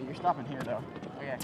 You're stopping here, though. Okay.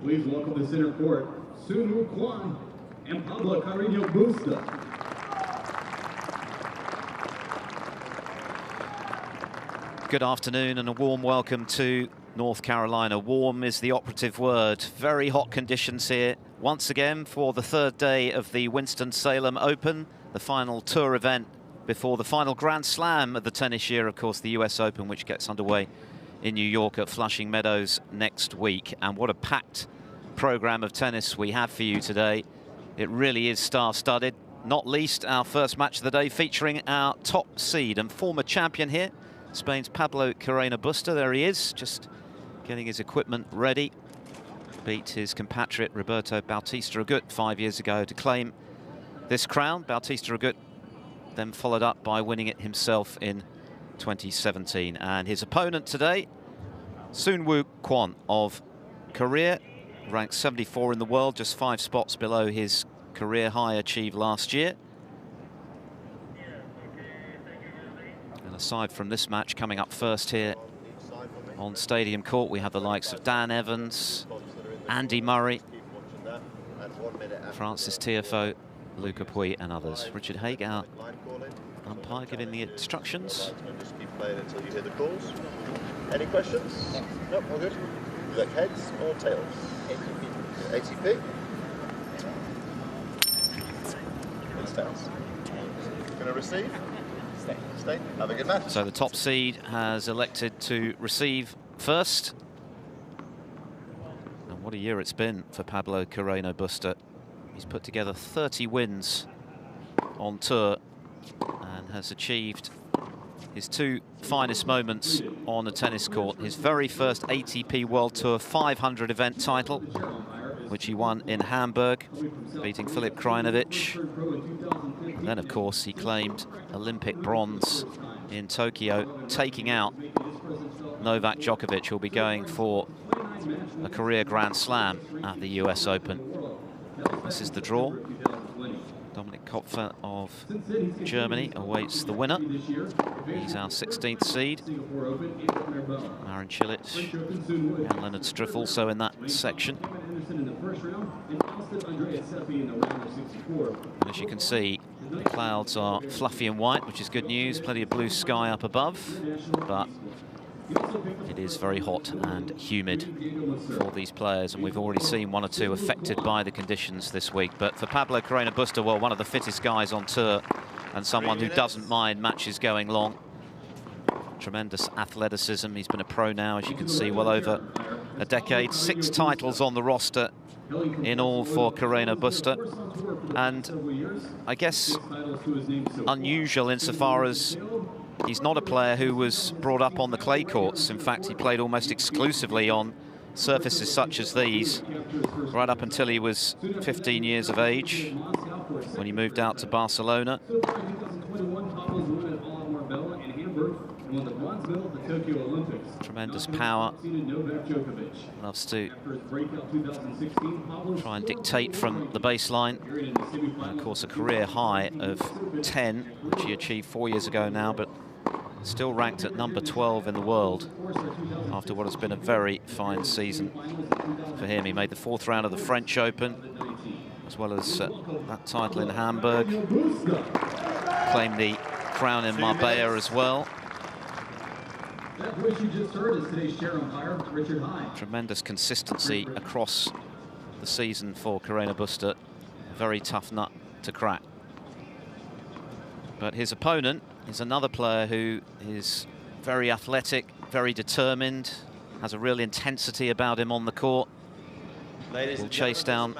Please welcome to center court, Soonwoo Kwon and Pablo Carreno Busta. Good afternoon and a warm welcome to North Carolina. Warm is the operative word. Very hot conditions here once again for the third day of the Winston Salem Open, the final tour event before the final Grand Slam of the tennis year, of course, the US Open, which gets underway in New York at Flushing Meadows next week. And what a packed program of tennis we have for you today. It really is star-studded, not least our first match of the day featuring our top seed and former champion here, Spain's Pablo Carreno Busta. There he is, just getting his equipment ready. Beat his compatriot Roberto Bautista Agut 5 years ago to claim this crown. Bautista Agut then followed up by winning it himself in 2017. And his opponent today, Soonwoo Kwon of Korea, ranked 74 in the world, just 5 spots below his career high achieved last year. And aside from this match coming up first here on Stadium Court, we have the likes of Dan Evans, Andy Murray, Francis Tiafoe, Luca Pouille and others. Richard Haig, our umpire, giving the instructions. Just keep playing until you hear the calls. Any questions? No, all good. You like heads or tails? ATP. ATP? It's tails. Going to receive? Stay. Have a good match. So the top seed has elected to receive first. And what a year it's been for Pablo Carreno Busta. He's put together 30 wins on tour and has achieved his 2 finest moments on a tennis court. His very first ATP World Tour 500 event title, which he won in Hamburg, beating Filip Krajinovic. And then, of course, he claimed Olympic bronze in Tokyo, taking out Novak Djokovic, who'll be going for a career Grand Slam at the US Open. This is the draw. Dominik Kopfer of Germany awaits the winner. He's our 16th seed. Marin Cilic and Leonard Struff also in that section. And as you can see, the clouds are fluffy and white, which is good news. Plenty of blue sky up above, but it is very hot and humid for these players, and we've already seen 1 or 2 affected by the conditions this week. But for Pablo Carreno Busta, well, one of the fittest guys on tour and someone who doesn't mind matches going long. Tremendous athleticism. He's been a pro now, as you can see, well over a decade. 6 titles on the roster in all for Carreno Busta. And I guess unusual insofar as he's not a player who was brought up on the clay courts. In fact, he played almost exclusively on surfaces such as these, right up until he was 15 years of age, when he moved out to Barcelona. Tremendous power. Loves to try and dictate from the baseline. And of course, a career high of 10, which he achieved 4 years ago now, but still ranked at number 12 in the world after what has been a very fine season for him. He made the 4th round of the French Open, as well as that title in Hamburg. Claimed the crown in Marbella as well. That voice you just heard is today's chair umpire, Richard Haig. Tremendous consistency across the season for Carreno Busta. A very tough nut to crack. But his opponent is another player who is very athletic, very determined, has a real intensity about him on the court. Will chase down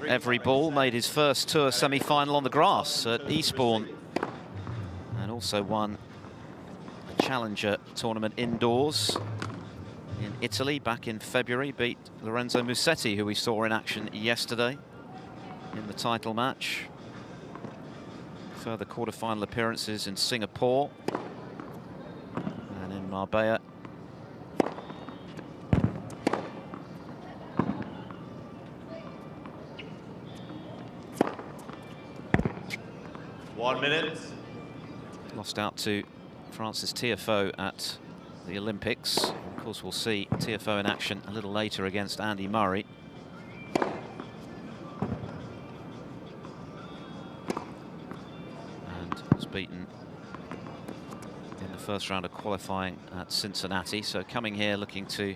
every ball. Made his first tour semi-final on the grass at Eastbourne, and also won a Challenger tournament indoors in Italy back in February. Beat Lorenzo Musetti, who we saw in action yesterday in the title match. Further quarter-final appearances in Singapore and in Marbella. One minute. Lost out to Francis Tiafoe at the Olympics. Of course, we'll see Tiafoe in action a little later against Andy Murray. And was beaten in the first round of qualifying at Cincinnati. So coming here looking to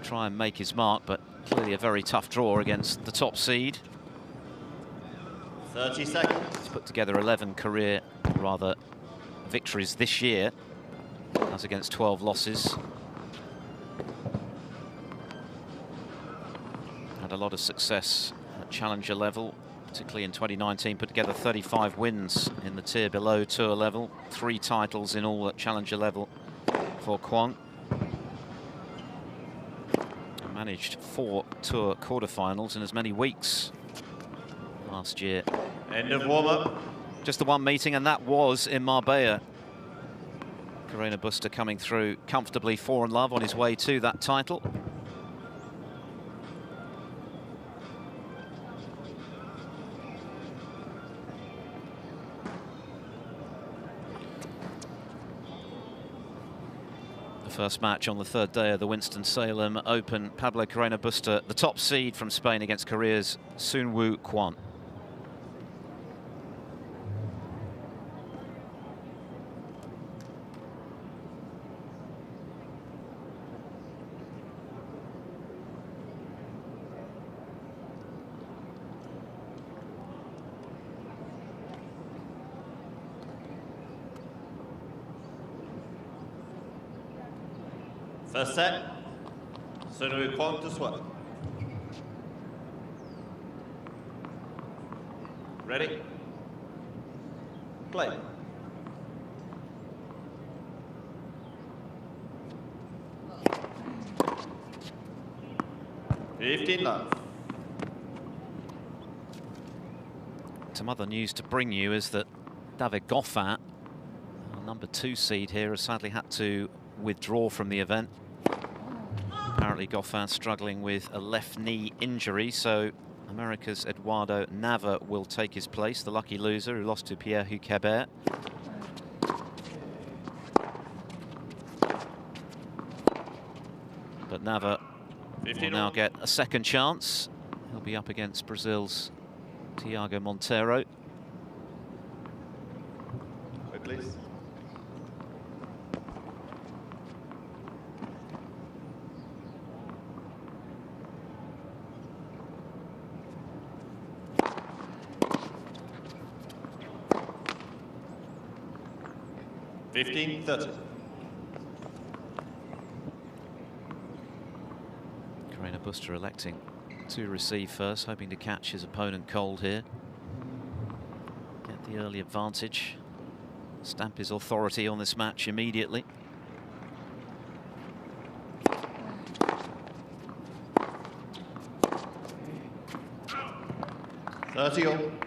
try and make his mark, but clearly a very tough draw against the top seed. 30 seconds. He's put together 11 career, rather, victories this year, as against 12 losses. Had a lot of success at challenger level, particularly in 2019, put together 35 wins in the tier below tour level, 3 titles in all at challenger level for Kwon. Managed 4 tour quarterfinals in as many weeks last year. End of warm-up. Just the one meeting, and that was in Marbella. Carreno Busta coming through comfortably 4-love on his way to that title. First match on the third day of the Winston-Salem Open. Pablo Carreno Busta, the top seed from Spain, against Korea's Soonwoo Kwon. First set, Soonwoo Kwon to sweat. Ready? Play. $15. Some other news to bring you is that David Goffin, number 2 seed here, has sadly had to withdraw from the event. Apparently Goffin struggling with a left knee injury, so America's Eduardo Nava will take his place, the lucky loser who lost to Pierre Huquebert. But Nava will now get a second chance. He'll be up against Brazil's Thiago Monteiro. Wait, please. $15.30. Carreno Busta electing to receive first, hoping to catch his opponent cold here. Get the early advantage. Stamp his authority on this match immediately. $30.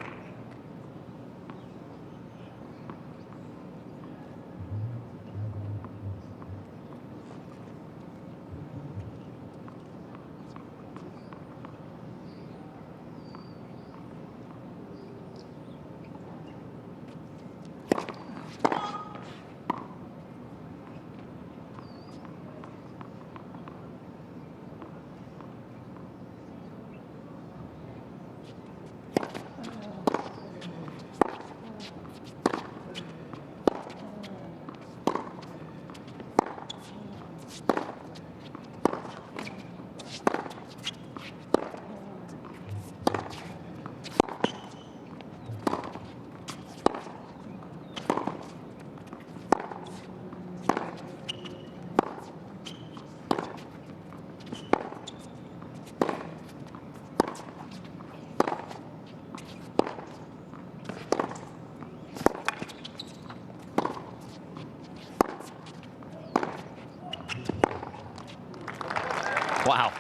Wow,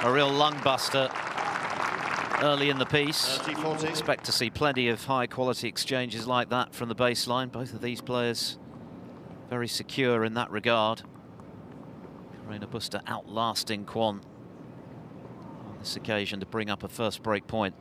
a real lung buster early in the piece. 30-40. Expect to see plenty of high-quality exchanges like that from the baseline. Both of these players very secure in that regard. Carreno Busta outlasting Kwon on this occasion to bring up a first break point.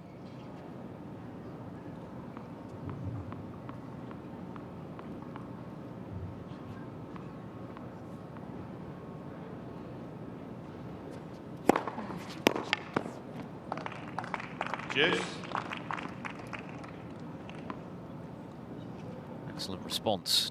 Excellent response.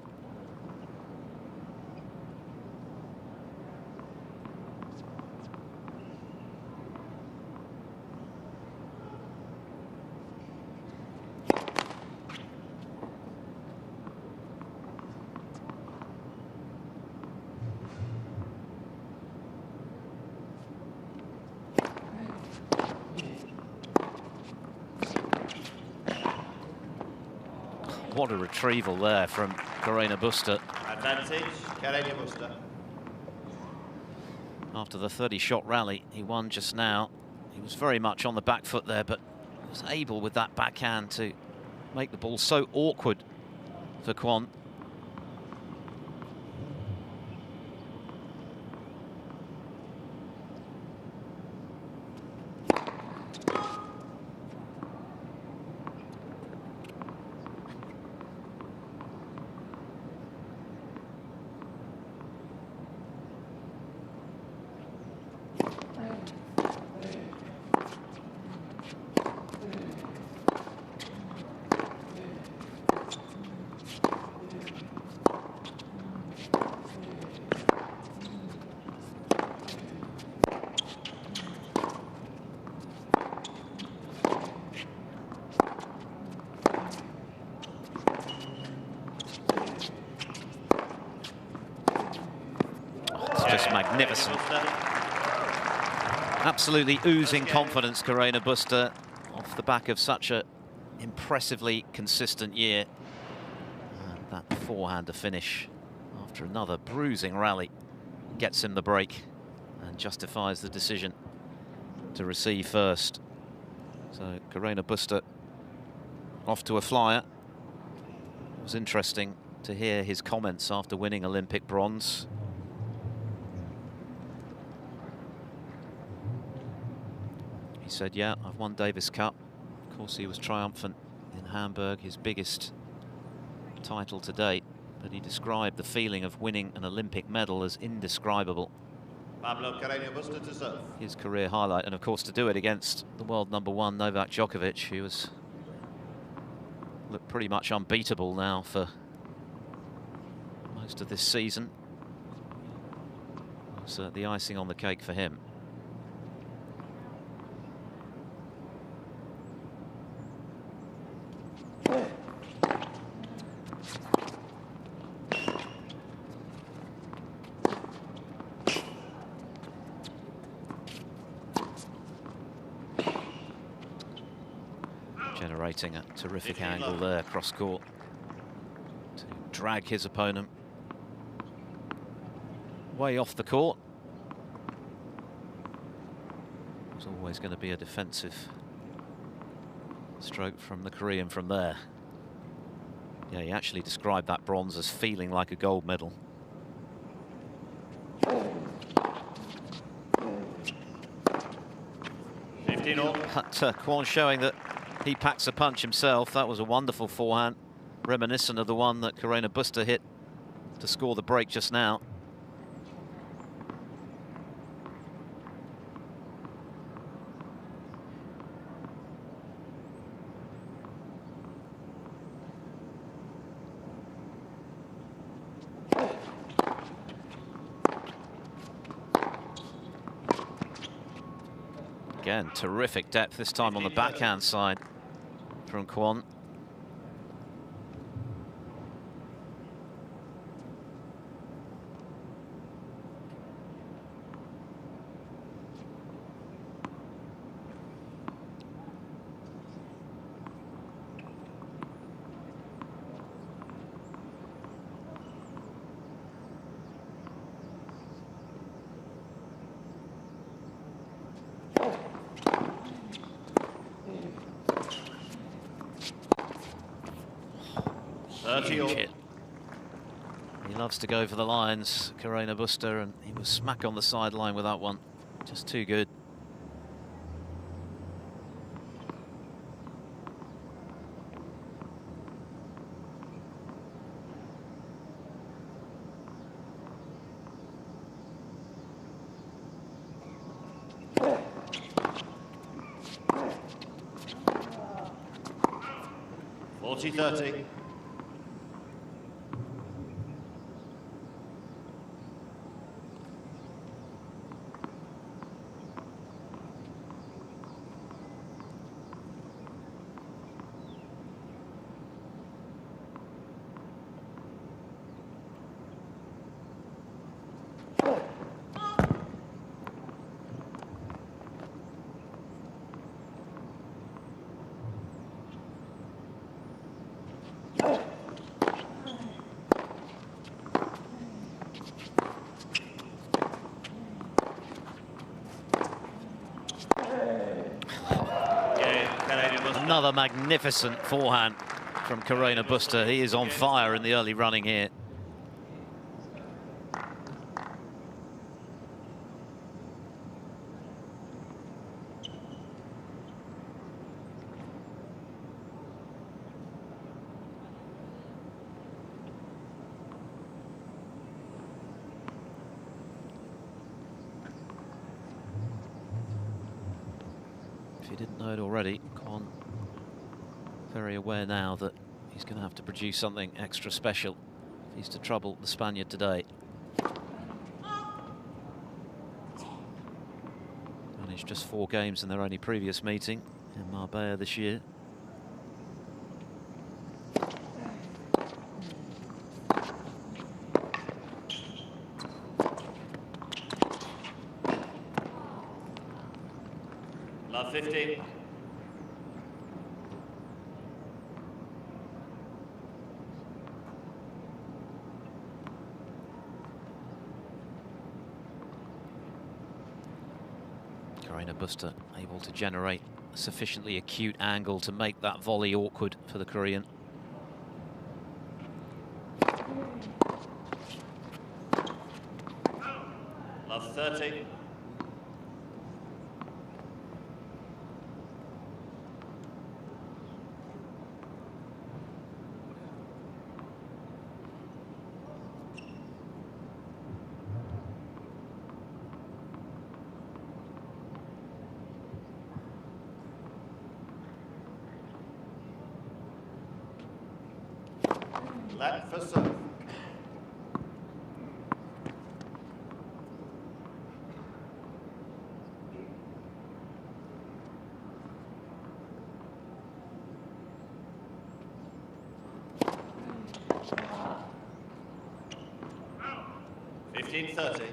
What a retrieval there from Carreno Busta. Advantage, Carreno Busta. After the 30-shot rally he won just now, he was very much on the back foot there, but was able with that backhand to make the ball so awkward for Kwon. Just magnificent. Absolutely oozing confidence, Carreno Busta, off the back of such a impressively consistent year. And that forehander finish after another bruising rally gets him the break and justifies the decision to receive first. So Carreno Busta off to a flyer. It was interesting to hear his comments after winning Olympic bronze. He said, yeah, I've won Davis Cup. Of course, he was triumphant in Hamburg, his biggest title to date. But he described the feeling of winning an Olympic medal as indescribable. Pablo, Carreno Busta to serve. His career highlight, and of course to do it against the world #1 Novak Djokovic, who looked pretty much unbeatable now for most of this season. So the icing on the cake for him. Generating a terrific angle there across court to drag his opponent way off the court. It's always going to be a defensive stroke from the Korean from there. Yeah, he actually described that bronze as feeling like a gold medal. But Kwon showing that he packs a punch himself. That was a wonderful forehand, reminiscent of the one that Carreno Busta hit to score the break just now. Again, terrific depth, this time on the backhand side from Kwon. He loves to go for the lines, Carreno Busta, and he was smack on the sideline with that one. Just too good. .40-30. Another magnificent forehand from Carreno Busta. He is on fire in the early running here. If you didn't know it already, Kwon very aware now that he's going to have to produce something extra special if he's to trouble the Spaniard today. Managed just 4 games in their only previous meeting in Marbella this year. Love 50. Carreno Busta able to generate a sufficiently acute angle to make that volley awkward for the Korean. Love 30. Left for serve. Wow. 15-30.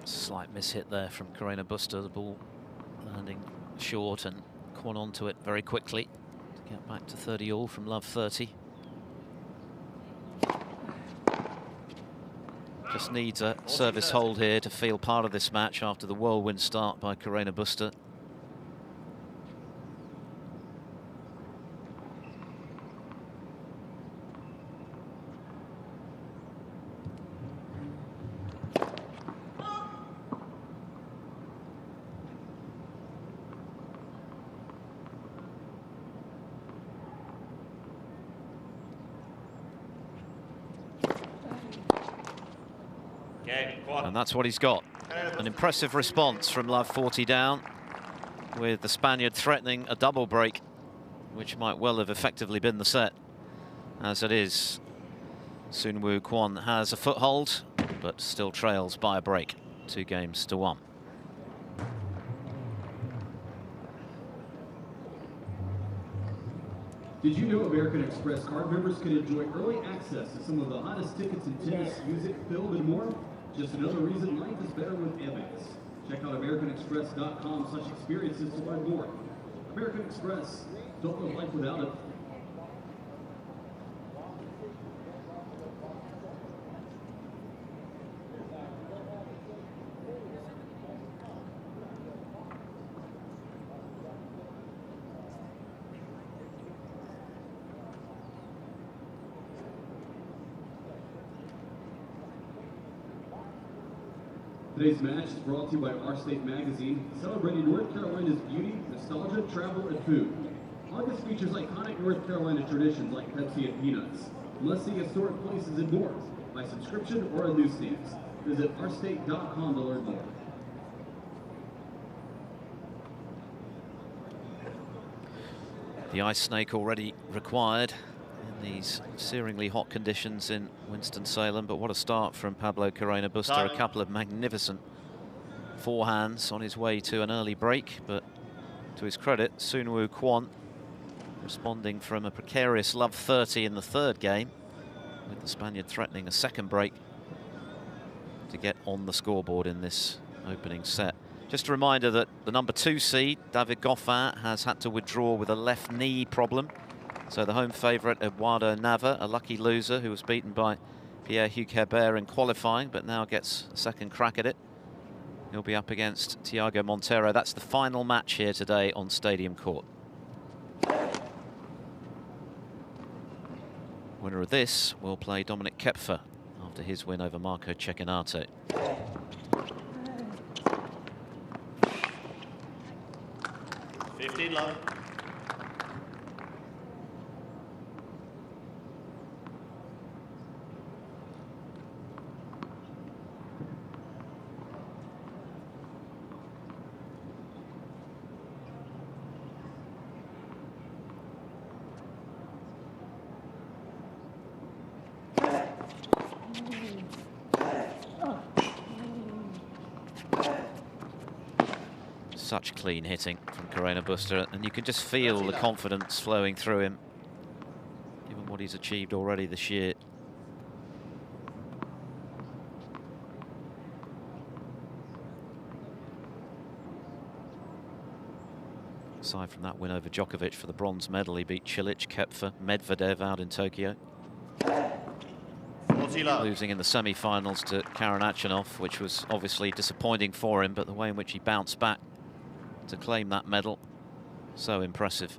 Slight mishit there from Carreno Busta, the ball landing short, and Kwon onto it very quickly to get back to 30 all from love 30. Just needs a service hold here to feel part of this match after the whirlwind start by Carreno Busta. And that's what he's got. An impressive response from love 40 down, with the Spaniard threatening a double break, which might well have effectively been the set. As it is, Soonwoo Kwon has a foothold, but still trails by a break, 2-1. Did you know American Express card members can enjoy early access to some of the hottest tickets in tennis, music, film, and more? Just another reason life is better with Amex. Check out AmericanExpress.com/experiences to learn more. American Express, don't live life without it. Today's match is brought to you by Our State Magazine, celebrating North Carolina's beauty, nostalgia, travel, and food. August features iconic North Carolina traditions like Pepsi and Peanuts, must-see historic places and more, by subscription or on newsstands. Visit ourstate.com to learn more. The ice snake already required in these searingly hot conditions in Winston-Salem. But what a start from Pablo Carreno Busta. A couple of magnificent forehands on his way to an early break, but to his credit, Soonwoo Kwon responding from a precarious love 30 in the third game, with the Spaniard threatening a second break to get on the scoreboard in this opening set. Just a reminder that the number 2 seed, David Goffin, has had to withdraw with a left knee problem. So the home favourite, Eduardo Nava, a lucky loser who was beaten by Pierre-Hugues Herbert in qualifying, but now gets a second crack at it. He'll be up against Thiago Monteiro. That's the final match here today on Stadium Court. Winner of this will play Dominic Kepfer after his win over Marco Cecchinato. Love. Such clean hitting from Carreno Busta, and you can just feel the confidence flowing through him, given what he's achieved already this year. Aside from that win over Djokovic for the bronze medal, he beat Cilic, Kepfer, Medvedev out in Tokyo. Losing in the semi-finals to Karanachanov, which was obviously disappointing for him, but the way in which he bounced back to claim that medal, so impressive.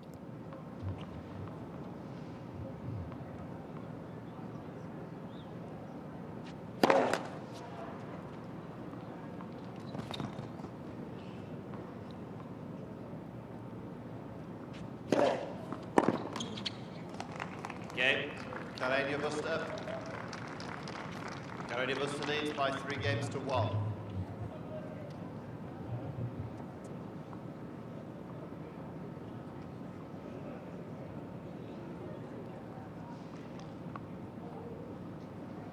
Game. Carreno Busta. Carreno Busta leads by 3 games to 1.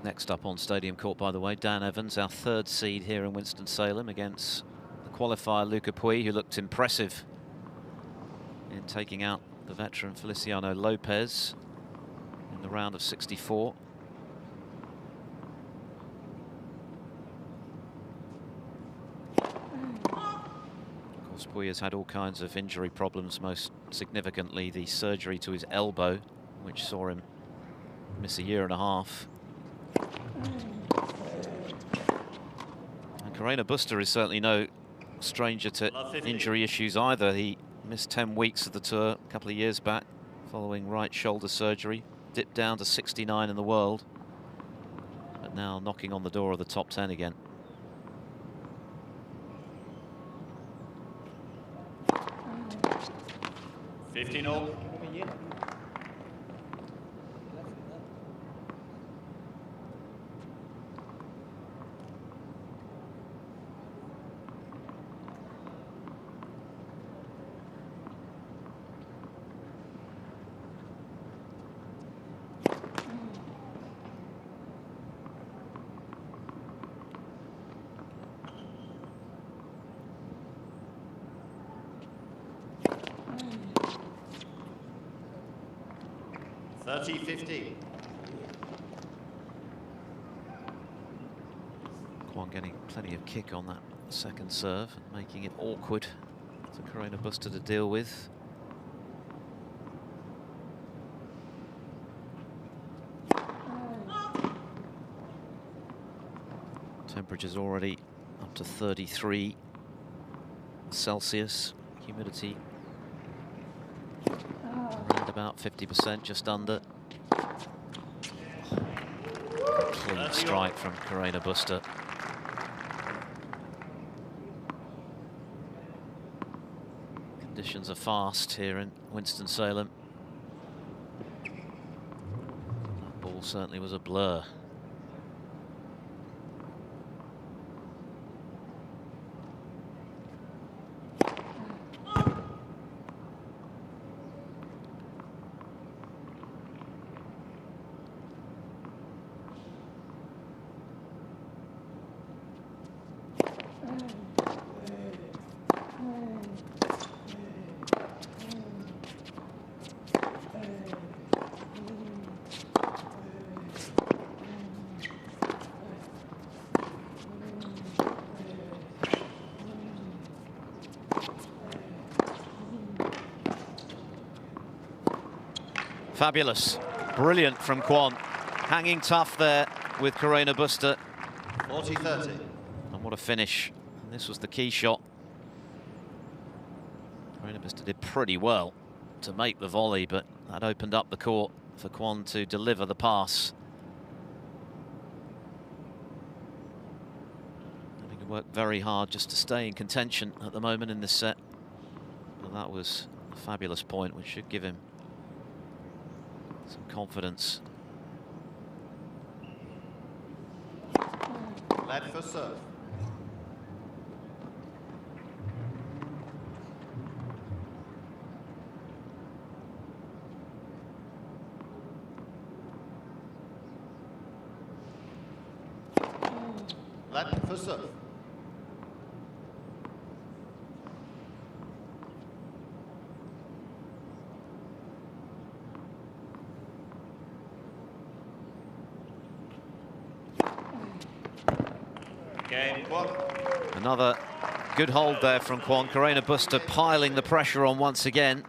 Next up on Stadium Court, by the way, Dan Evans, our 3rd seed here in Winston-Salem, against the qualifier Luca Pouille, who looked impressive in taking out the veteran Feliciano Lopez in the round of 64. Of course, Pouille has had all kinds of injury problems, most significantly the surgery to his elbow, which saw him miss a year and a half. And Carreno Busta is certainly no stranger to injury issues either. He missed 10 weeks of the tour a couple of years back following right shoulder surgery, dipped down to 69 in the world, but now knocking on the door of the top 10 again. $15-all. $30-15. Kwon getting plenty of kick on that second serve and making it awkward for Carreno Busta to deal with. Temperatures already up to 33 Celsius. Humidity around about 50%, just under. Clean strike from Carreno Busta. Conditions are fast here in Winston-Salem. That ball certainly was a blur. Fabulous. Brilliant from Kwon. Hanging tough there with Carreno Busta. 40-30. And what a finish. And this was the key shot. Carreno Busta did pretty well to make the volley, but that opened up the court for Kwon to deliver the pass. Having to work very hard just to stay in contention at the moment in this set. But that was a fabulous point, which should give him some confidence. Led for serve. Led for serve. Game Kwon. Another good hold there from Kwon. Carreno Busta piling the pressure on once again,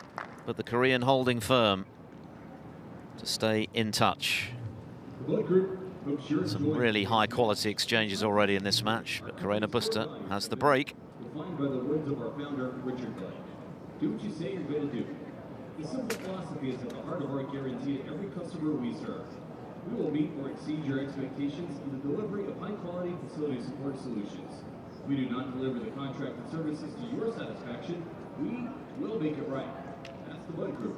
but the Korean holding firm to stay in touch. Some really high quality exchanges already in this match, but Carreno Busta has the break. Defined by the words of our founder, Richard Blake. Do what you say you're going to do. The simple philosophy is at the heart of our guarantee to every customer we serve. We will meet or exceed your expectations in the delivery of high-quality facility support solutions. We do not deliver the contracted services to your satisfaction. We will make it right. That's the Bud Group.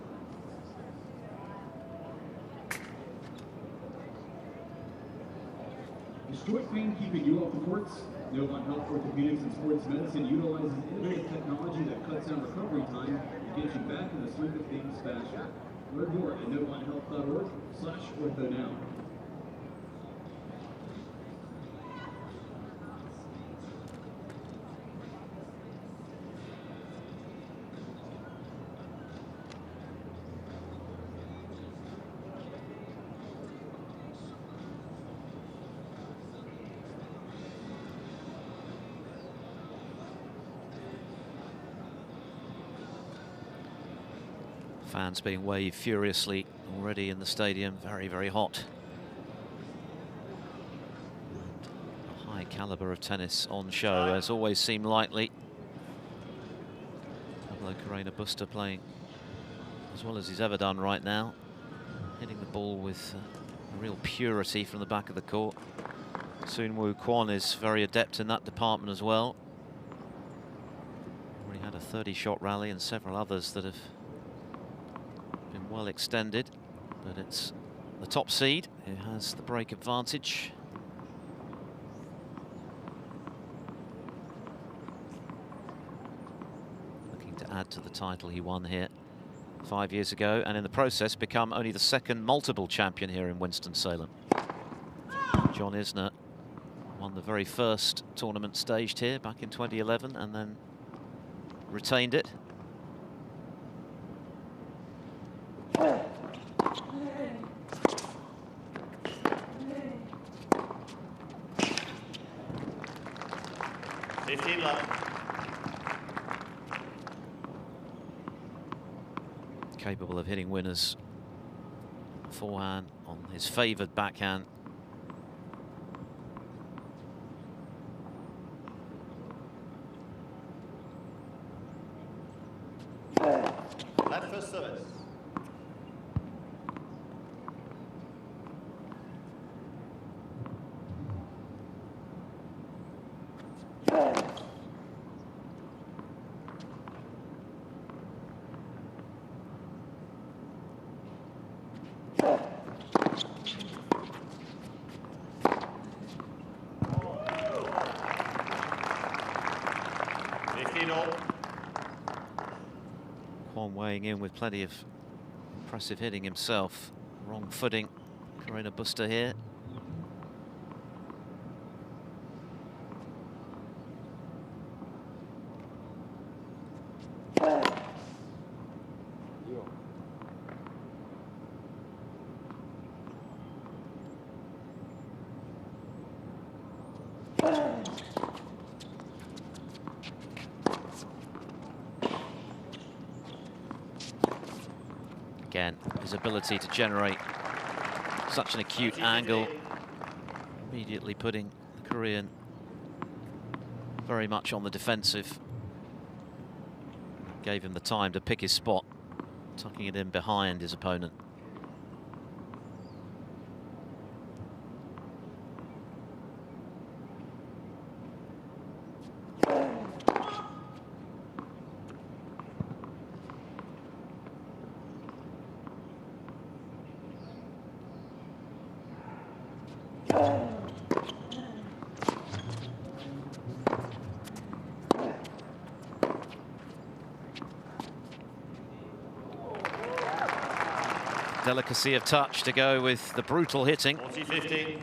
Is joint pain keeping you off the courts? Novant Health Orthopedics and Sports Medicine utilizes innovative technology that cuts down recovery time and gets you back in the swing of things faster. Learn more at NovantHealth.org/ortho now. Fans being waved furiously already in the stadium. Very, very hot. A high caliber of tennis on show, as always seemed likely. Pablo Carreno Busta playing as well as he's ever done right now. Hitting the ball with a real purity from the back of the court. Soonwoo Kwon is very adept in that department as well. Already had a 30-shot rally and several others that have been well extended, but it's the top seed who has the break advantage. Looking to add to the title he won here 5 years ago, and in the process become only the second multiple champion here in Winston-Salem. John Isner won the very first tournament staged here back in 2011 and then retained it. Capable of hitting winners. Forehand on his favoured backhand. Left first service. Kwon weighing in with plenty of impressive hitting himself. Wrong footing, Carreno Busta here. Again, his ability to generate such an acute angle, immediately putting the Korean very much on the defensive. Gave him the time to pick his spot, tucking it in behind his opponent. Delicacy of touch to go with the brutal hitting. 40-15.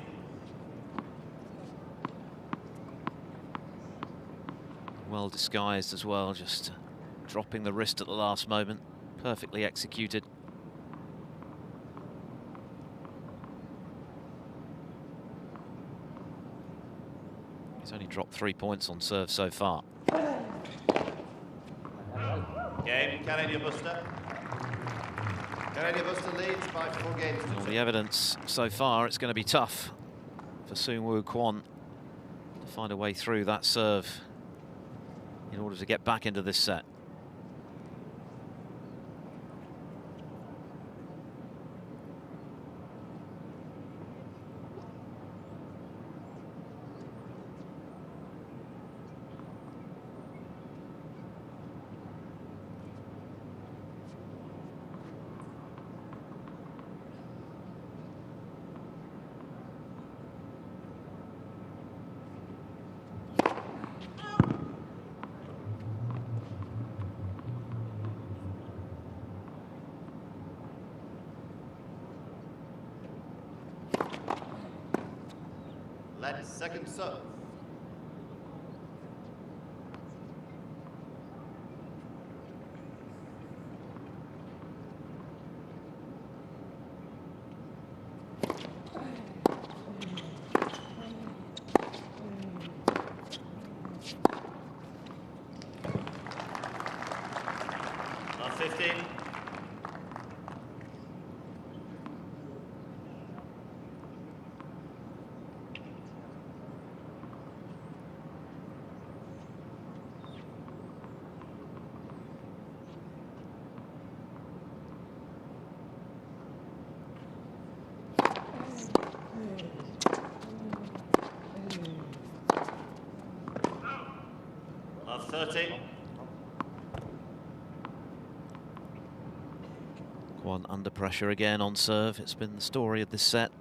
Well disguised as well, just dropping the wrist at the last moment. Perfectly executed. He's only dropped 3 points on serve so far. Game, Carreno Busta. Carreno Busta leads by 4 games. All the evidence so far, it's going to be tough for Soonwoo Kwon to find a way through that serve in order to get back into this set. Let's second serve. Last 15. Last 30. Kwon under pressure again on serve. It's been the story of this set.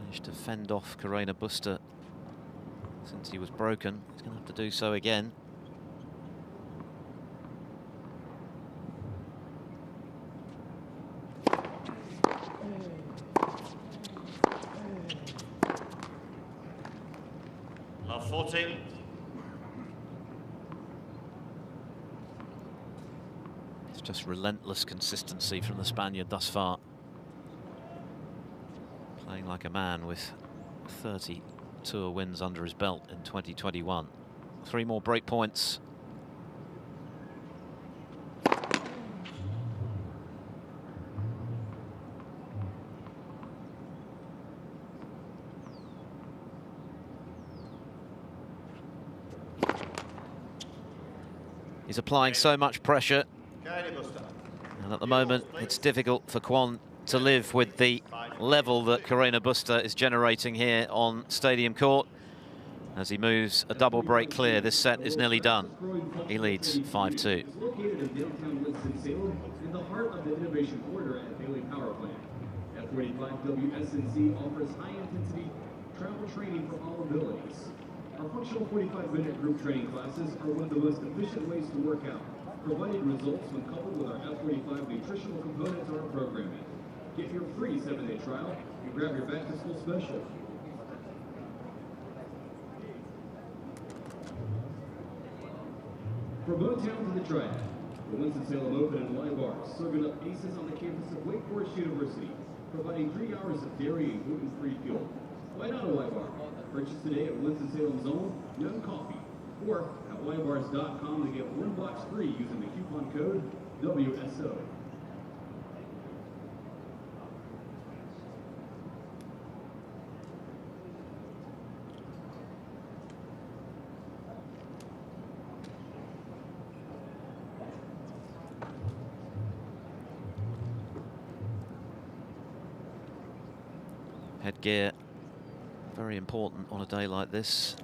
Managed to fend off Carreno Busta since he was broken. He's going to have to do so again. Last 14. Just relentless consistency from the Spaniard thus far. Playing like a man with 30 tour wins under his belt in 2021. 3 more break points. He's applying so much pressure. And at the moment, it's difficult for Kwon to live with the level that Carreno Busta is generating here on Stadium Court. As he moves a double break clear, this set is nearly done. He leads 5-2. It's located in downtown Winston, Salem, in the heart of the innovation corridor at Bailey Power Plant. F45 WSNC offers high-intensity travel training for all abilities. Our functional 45-minute group training classes are one of the most efficient ways to work out, providing results when coupled with our F45 nutritional components of our programming. Get your free 7-day trial and grab your back-to-school special. From Motown to the Triad, the Winston-Salem Open and Live Bars, serving up aces on the campus of Wake Forest University, providing 3 hours of dairy and gluten-free fuel. Why not a Live Bar? Purchase today at Winston-Salem's own Young Coffee, or at livebars.com to get 1 box free using the coupon code WSO. Headgear, very important on a day like this.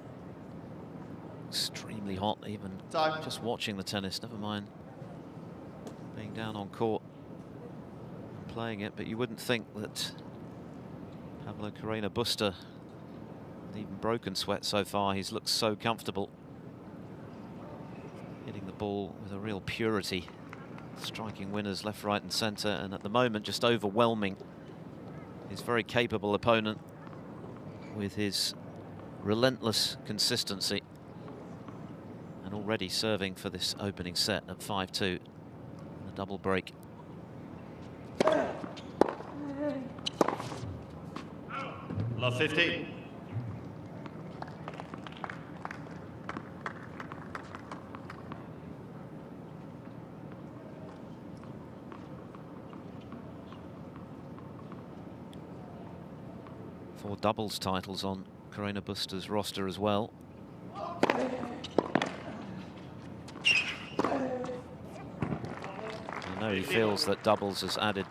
Extremely hot, even Time. just watching the tennis, never mind being down on court and playing it. But you wouldn't think that Pablo Carreno Busta had even broken sweat so far. He's looked so comfortable, hitting the ball with a real purity, striking winners left, right and centre, and at the moment just overwhelming his very capable opponent with his relentless consistency, and already serving for this opening set at 5-2, a double break. Love 15. Four doubles titles on Carreno Busta's roster as well. I know he feels that doubles has added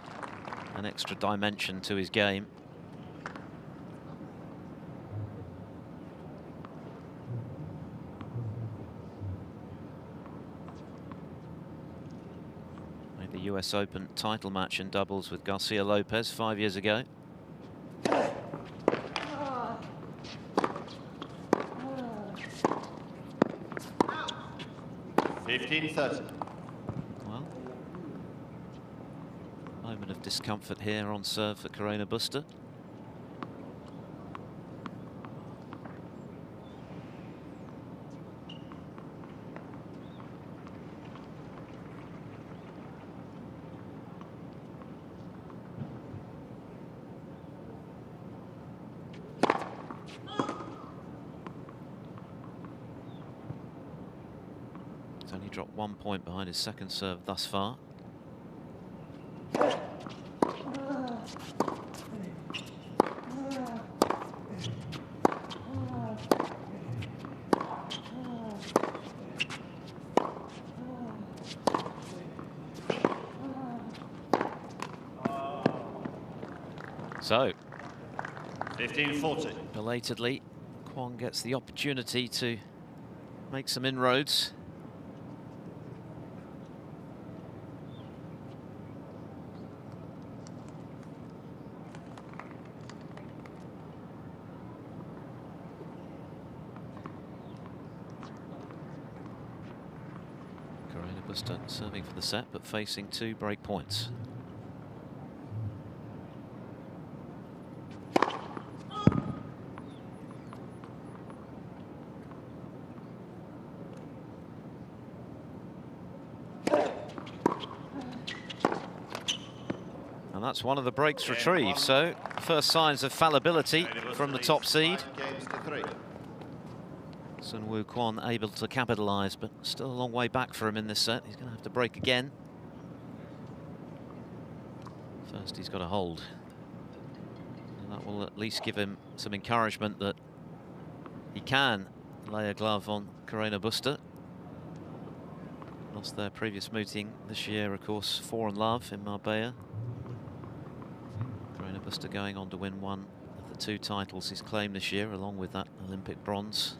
an extra dimension to his game. Made the US Open title match in doubles with Garcia Lopez 5 years ago. 15-30. Well, moment of discomfort here on serve for Carreno Busta. He's only dropped 1 point behind his second serve thus far. So, 15-40. belatedly, Kwon gets the opportunity to make some inroads. Carreno Busta serving for the set, but facing 2 break points. And that's one of the breaks retrieved. So, first signs of fallibility from the top seed. Soonwoo Kwon able to capitalise, but still a long way back for him in this set. He's going to have to break again. First, he's got to hold. And that will at least give him some encouragement that he can lay a glove on Carreno Busta. Lost their previous meeting this year, of course, 4-love in Marbella. Carreno Busta going on to win one of the 2 titles he's claimed this year, along with that Olympic bronze.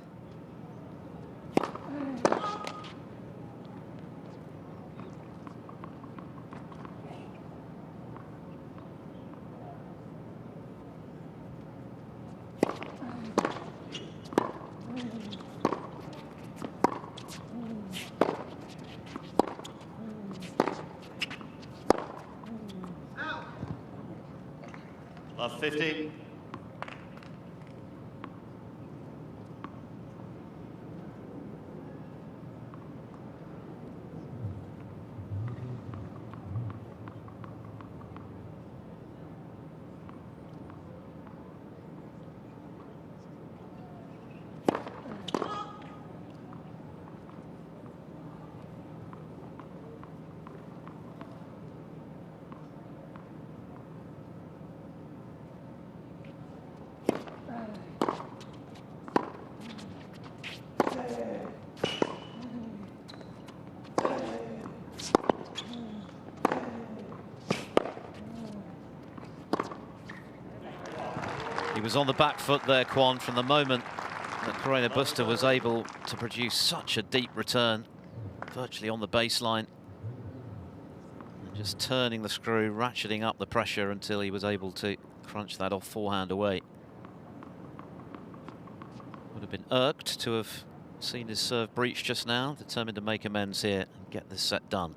Love 15. He was on the back foot there, Kwon, from the moment that Carreno Busta was able to produce such a deep return, virtually on the baseline. And just turning the screw, ratcheting up the pressure until he was able to crunch that off forehand away. Would have been irked to have seen his serve breach just now, determined to make amends here and get this set done.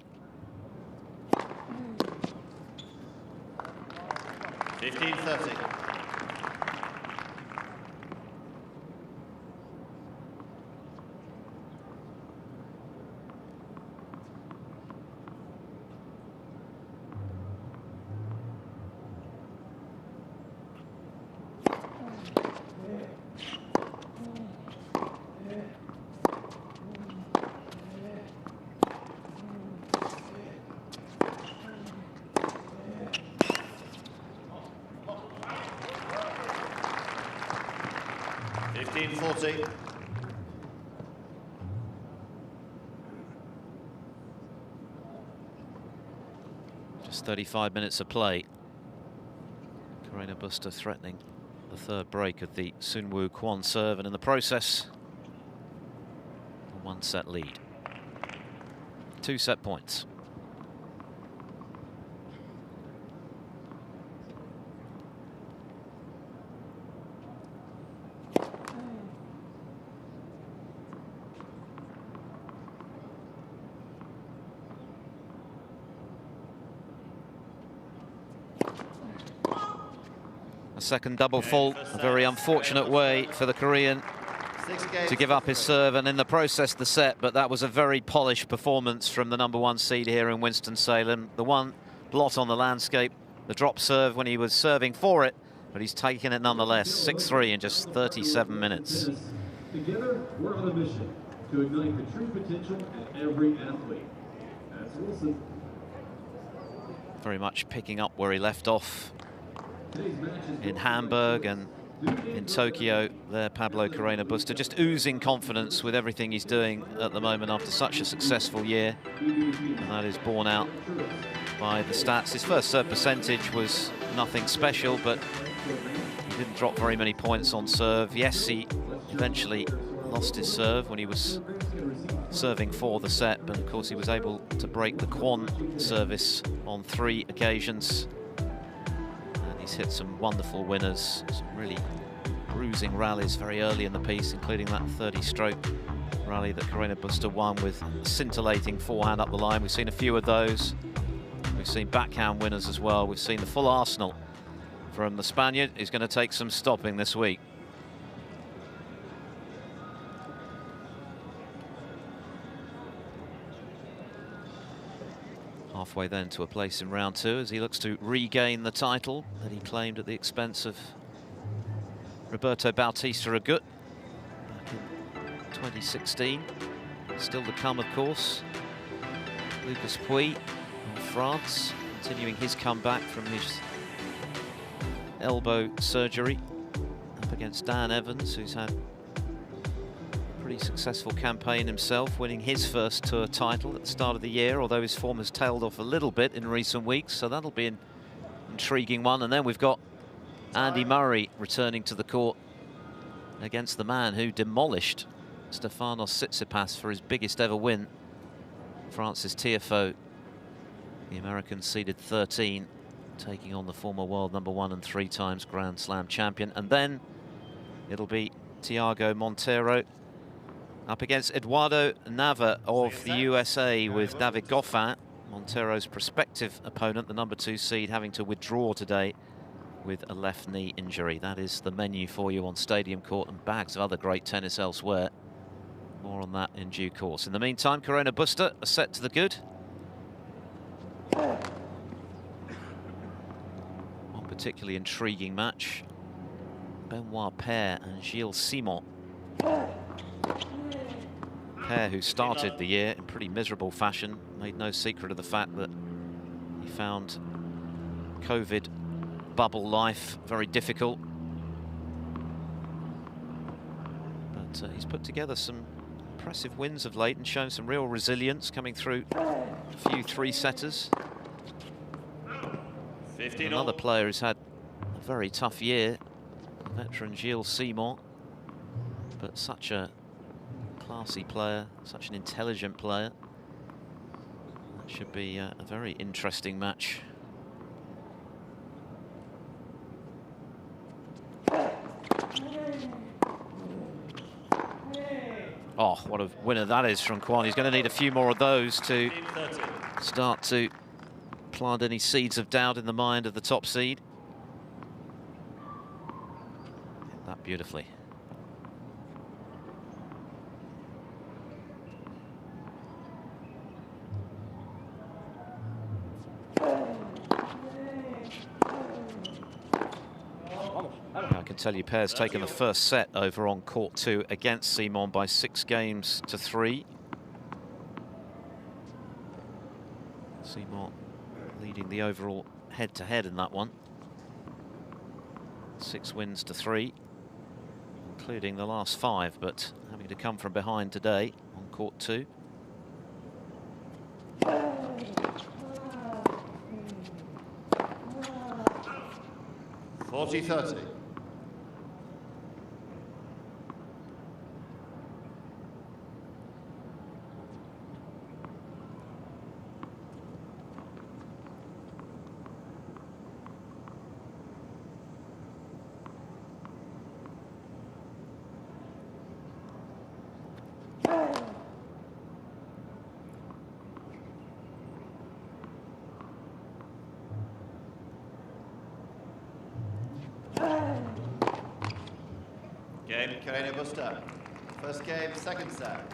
15-30. Just 35 minutes of play. Carreno Busta threatening the third break of the Soonwoo Kwon serve, and in the process, a one-set lead. 2 set points. Second double fault, a very unfortunate way for the Korean to give up his serve, and in the process the set, but that was a very polished performance from the #1 seed here in Winston-Salem. The one blot on the landscape, the drop serve when he was serving for it, but he's taken it nonetheless. 6-3 in just 37 minutes. Together, we're on a mission to ignite the true potential in every athlete. That's Wilson. Very much picking up where he left off in Hamburg and in Tokyo there, Pablo Carreno Busta, just oozing confidence with everything he's doing at the moment after such a successful year, and that is borne out by the stats. His first serve percentage was nothing special, but he didn't drop very many points on serve. Yes, he eventually lost his serve when he was serving for the set, but of course he was able to break the Kwon service on 3 occasions. He's hit some wonderful winners, some really bruising rallies very early in the piece, including that 30-stroke rally that Carreno Busta won with a scintillating forehand up the line. We've seen a few of those. We've seen backhand winners as well. We've seen the full arsenal from the Spaniard. He's going to take some stopping this week. Halfway then to a place in round 2 as he looks to regain the title that he claimed at the expense of Roberto Bautista Agut back in 2016. Still to come, of course. Lucas Pouille of France, continuing his comeback from his elbow surgery, up against Dan Evans, who's had pretty successful campaign himself, winning his first tour title at the start of the year, although his form has tailed off a little bit in recent weeks, so that'll be an intriguing one. And then we've got Andy Murray returning to the court against the man who demolished Stefanos Tsitsipas for his biggest ever win, Francis Tiafoe, the American seeded 13, taking on the former world #1 and 3 times Grand Slam champion. And then it'll be Thiago Monteiro up against Eduardo Nava of the USA, with David Goffin, Monteiro's prospective opponent, the #2 seed, having to withdraw today with a left knee injury. That is the menu for you on Stadium Court, and bags of other great tennis elsewhere. More on that in due course. In the meantime, Carreno Busta a set to the good. One particularly intriguing match. Benoit Paire and Gilles Simon. Paire, who started the year in pretty miserable fashion, made no secret of the fact that he found COVID bubble life very difficult. But he's put together some impressive wins of late and shown some real resilience, coming through a few 3-setters. Another player who's had a very tough year, veteran Gilles Simon, but such a classy player, such an intelligent player. That should be a very interesting match. Oh, what a winner that is from Kwon. He's going to need a few more of those to start to plant any seeds of doubt in the mind of the top seed. Hit that beautifully. I can tell you Pair's taken the first set over on court 2 against Simon by 6 games to 3. Simon leading the overall head-to-head in that one. 6 wins to 3, including the last 5, but having to come from behind today on court 2. (40-30). Game, Carreno Busta. First game, second set.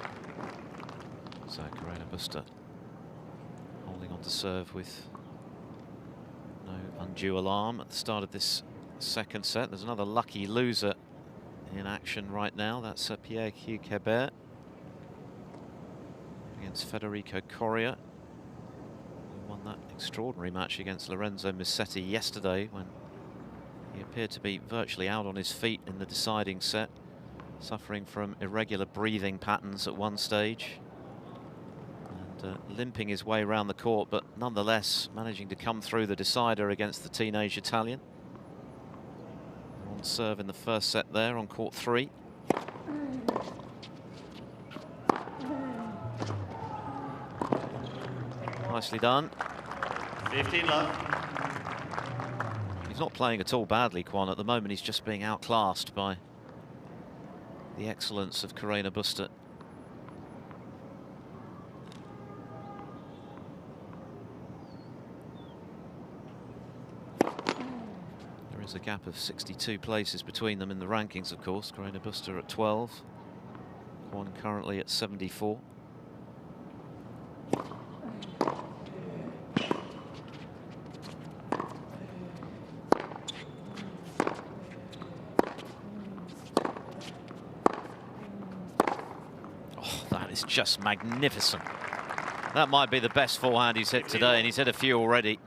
So Carreno Busta holding on to serve with no undue alarm at the start of this second set. There's another lucky loser in action right now. That's Pierre-Hugh Quebert against Federico Coria, who won that extraordinary match against Lorenzo Musetti yesterday when he appeared to be virtually out on his feet in the deciding set, suffering from irregular breathing patterns at one stage and limping his way around the court, but nonetheless managing to come through the decider against the teenage Italian. On serve in the first set there on court 3. Nicely done. 15 love. He's not playing at all badly, Kwon. At the moment, he's just being outclassed by the excellence of Carreno Busta. There is a gap of 62 places between them in the rankings, of course. Carreno Busta at 12. Kwon currently at 74. It's just magnificent. That might be the best forehand he's hit today, and he's hit a few already.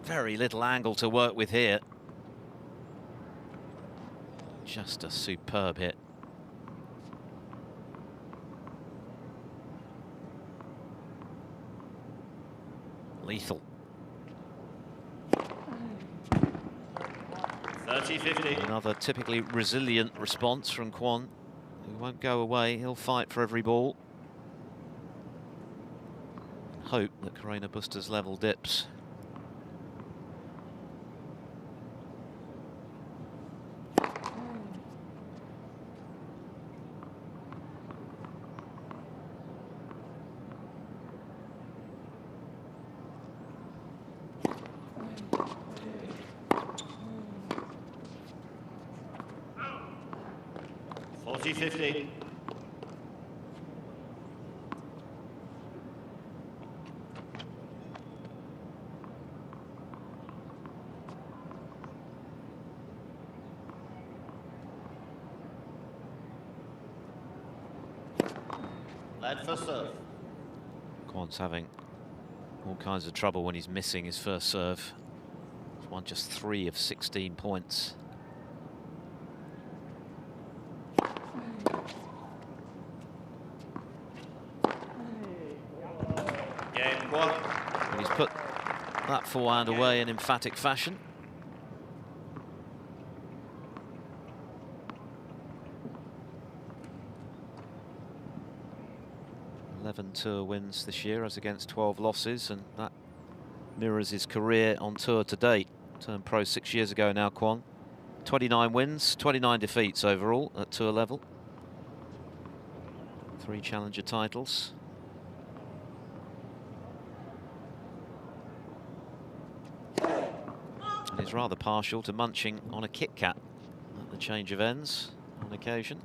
Very little angle to work with here. Just a superb hit. Lethal. 30-50. Another typically resilient response from Kwon. He won't go away, he'll fight for every ball. Hope that Carreno Busta's level dips. (40-50). Led for serve. Kwon's having all kinds of trouble when he's missing his first serve. He's won just 3 of 16 points. And he's put that forehand away in emphatic fashion. 11 tour wins this year as against 12 losses, and that mirrors his career on tour to date. Turned pro 6 years ago now, Kwon. 29 wins, 29 defeats overall at tour level. 3 challenger titles. And he's rather partial to munching on a Kit Kat at the change of ends on occasion.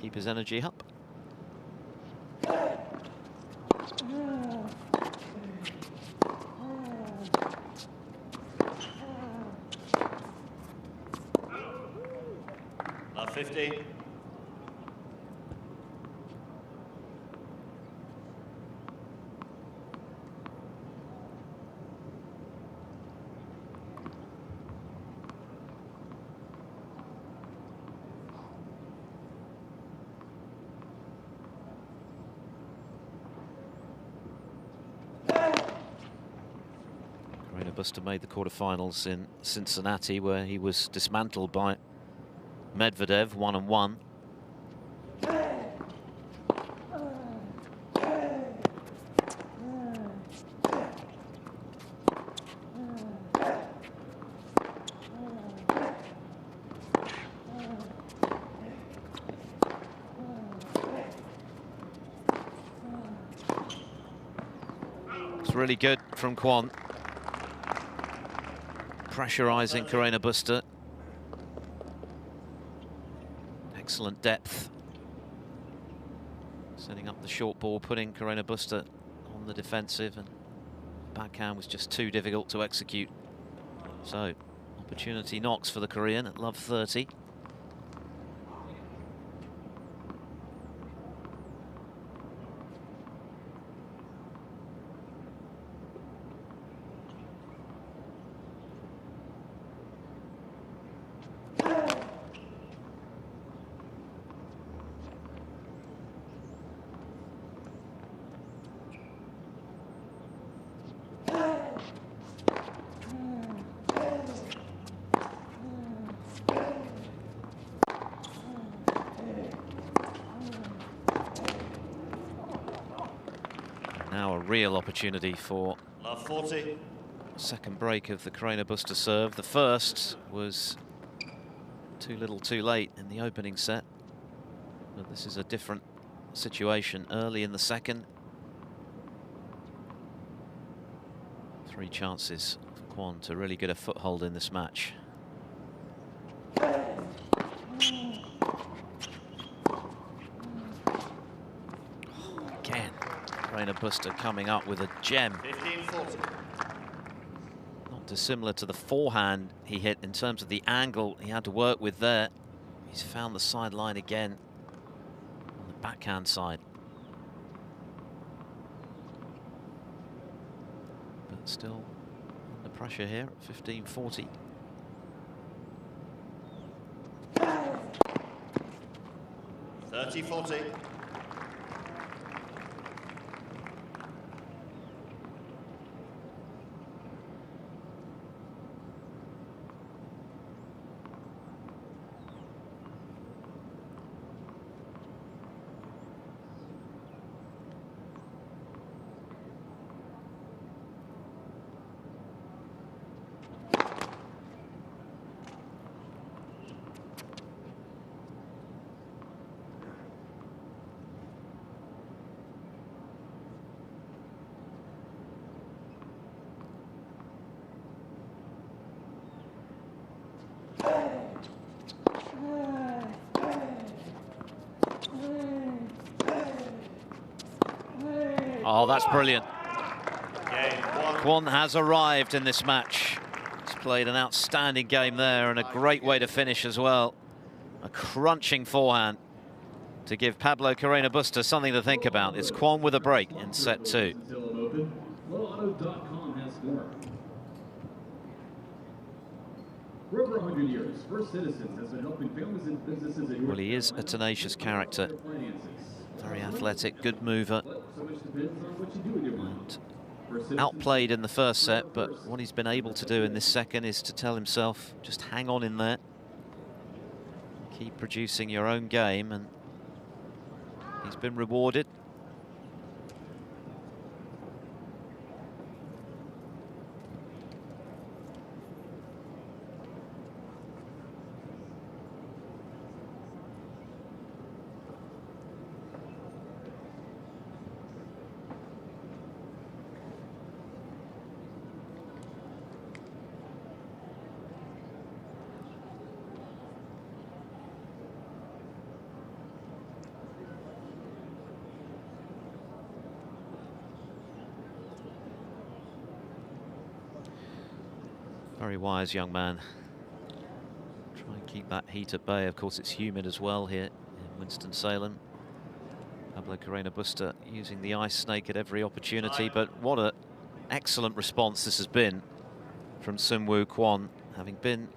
Keep his energy up. Love 50. Busta made the quarterfinals in Cincinnati, where he was dismantled by Medvedev 1-1. It's really good from Kwon. Pressurising Carreno Busta. Excellent depth. Setting up the short ball, putting Carreno Busta on the defensive, and backhand was just too difficult to execute. So, opportunity knocks for the Korean at love 30. Now a real opportunity for love 40. Second break of the Carreno Busta serve. The first was too little too late in the opening set. But this is a different situation early in the second. 3 chances for Kwon to really get a foothold in this match. Again, Carreno Busta coming up with a gem. 15-40. Not dissimilar to the forehand he hit in terms of the angle he had to work with there. He's found the sideline again on the backhand side. But still under pressure here at 15-40. $30-40. Oh, that's brilliant. Game 1. Kwon has arrived in this match. He's played an outstanding game there and a great way to finish as well. A crunching forehand to give Pablo Carreno Busta something to think about. It's Kwon with a break in set 2. Auto.com has more. For over 100 years, First Citizens has been helping families and businesses in Well, he is a tenacious character. Very athletic, good mover. And outplayed in the first set, but what he's been able to do in this second is to tell himself, just hang on in there. Keep producing your own game, and he's been rewarded. Very wise young man. Try and keep that heat at bay. Of course, it's humid as well here in Winston-Salem. Pablo Carreno Busta using the ice snake at every opportunity, but what an excellent response this has been from Soonwoo Kwon, having been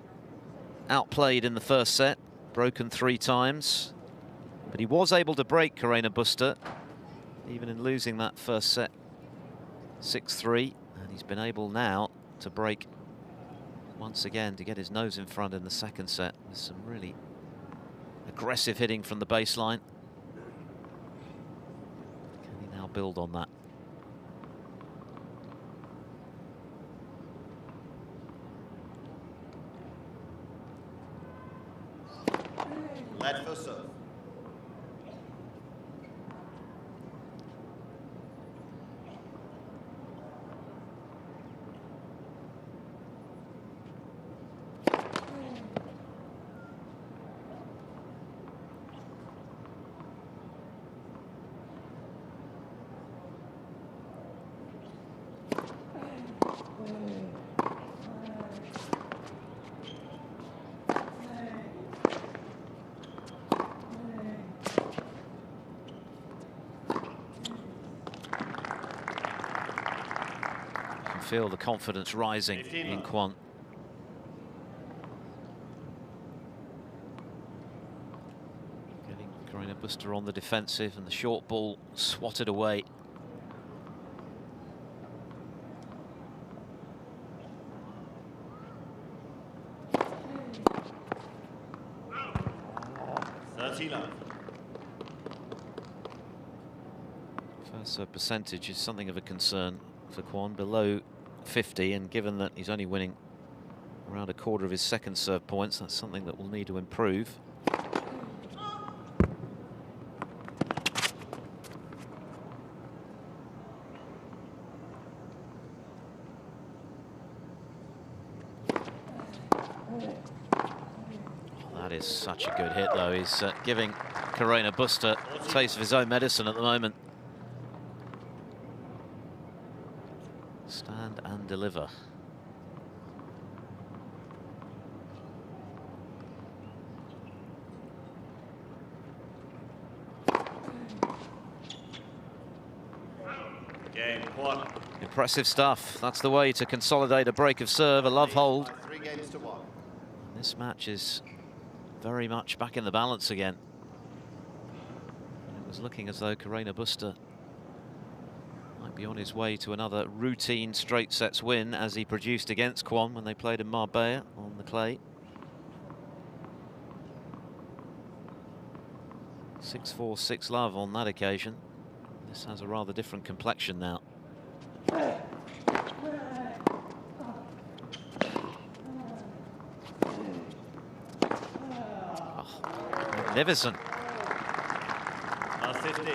outplayed in the first set, broken 3 times, but he was able to break Carreno Busta, even in losing that first set 6-3, and he's been able now to break once again to get his nose in front in the second set with some really aggressive hitting from the baseline. Can he now build on that? Led for serve. Feel the confidence rising in Kwon. Getting Carreno Busta on the defensive and the short ball swatted away. First serve percentage is something of a concern for Kwon, below 50, and given that he's only winning around a quarter of his second serve points, that's something that will need to improve. That is such a good hit, though. He's giving Carreno Busta a taste of his own medicine at the moment. Stand and deliver. Game 1. Impressive stuff. That's the way to consolidate a break of serve, a love hold. 3 games to 1. This match is very much back in the balance again. It was looking as though Carreno Busta might be on his way to another routine straight sets win, as he produced against Kwon when they played in Marbella on the clay. 6-4, 6-love on that occasion. This has a rather different complexion now. Oh, magnificent. Last 15.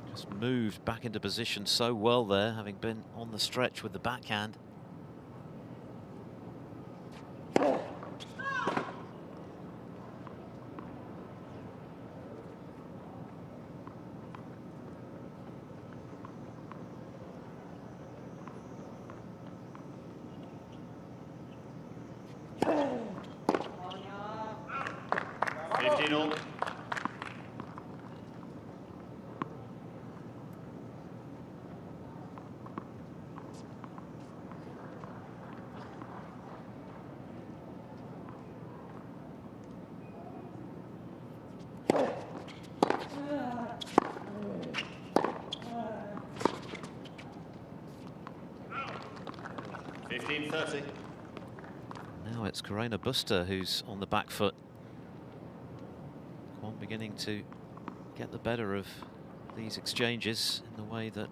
Just moved back into position so well there, having been on the stretch with the backhand. Now it's Carreno Busta who's on the back foot. Kwon beginning to get the better of these exchanges in the way that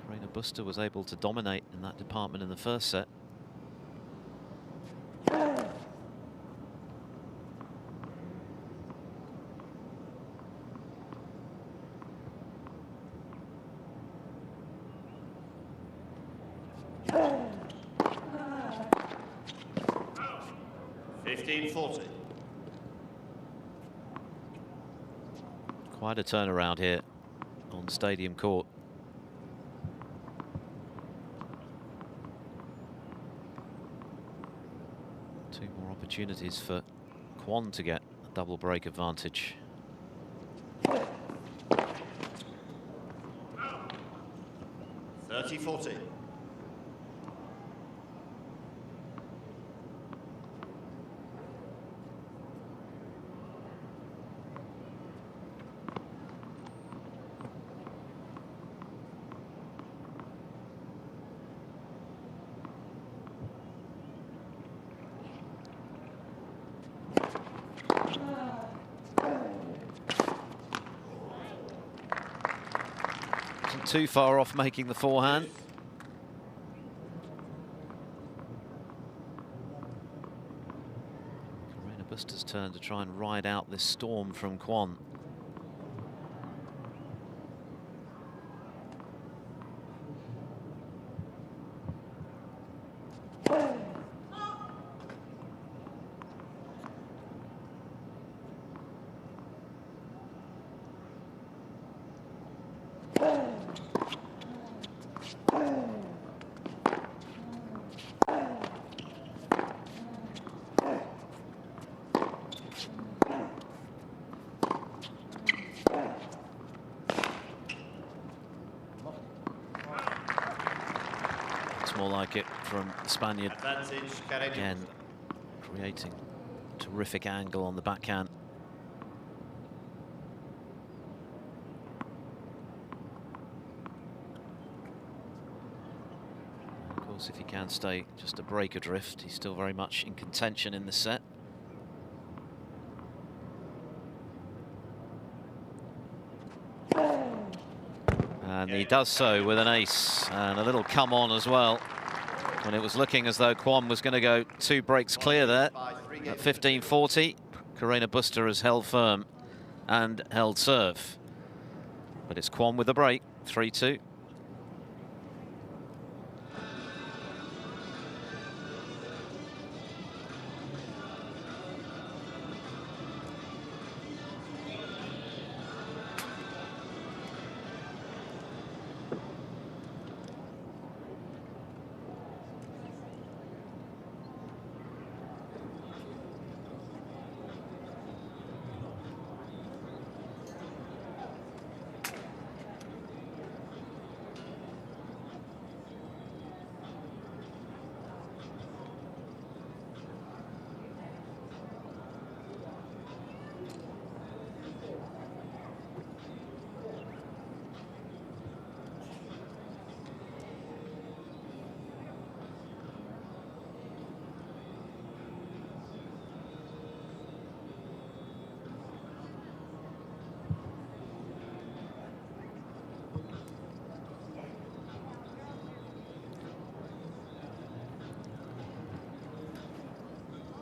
Carreno Busta was able to dominate in that department in the first set. Quite a turnaround here on Stadium Court. Two more opportunities for Kwon to get a double break advantage. (30-40). Wasn't too far off making the forehand. Carreno Busta's turn to try and ride out this storm from Kwon. More like it from the Spaniard. Advantage, Carreno. Again, creating a terrific angle on the backhand. And of course, if he can stay just a break adrift, he's still very much in contention in the set. And he does so with an ace and a little come on as well. When it was looking as though Kwon was going to go 2 breaks clear there at 15-40. Carreno Busta has held firm and held serve. But it's Kwon with a break, 3-2.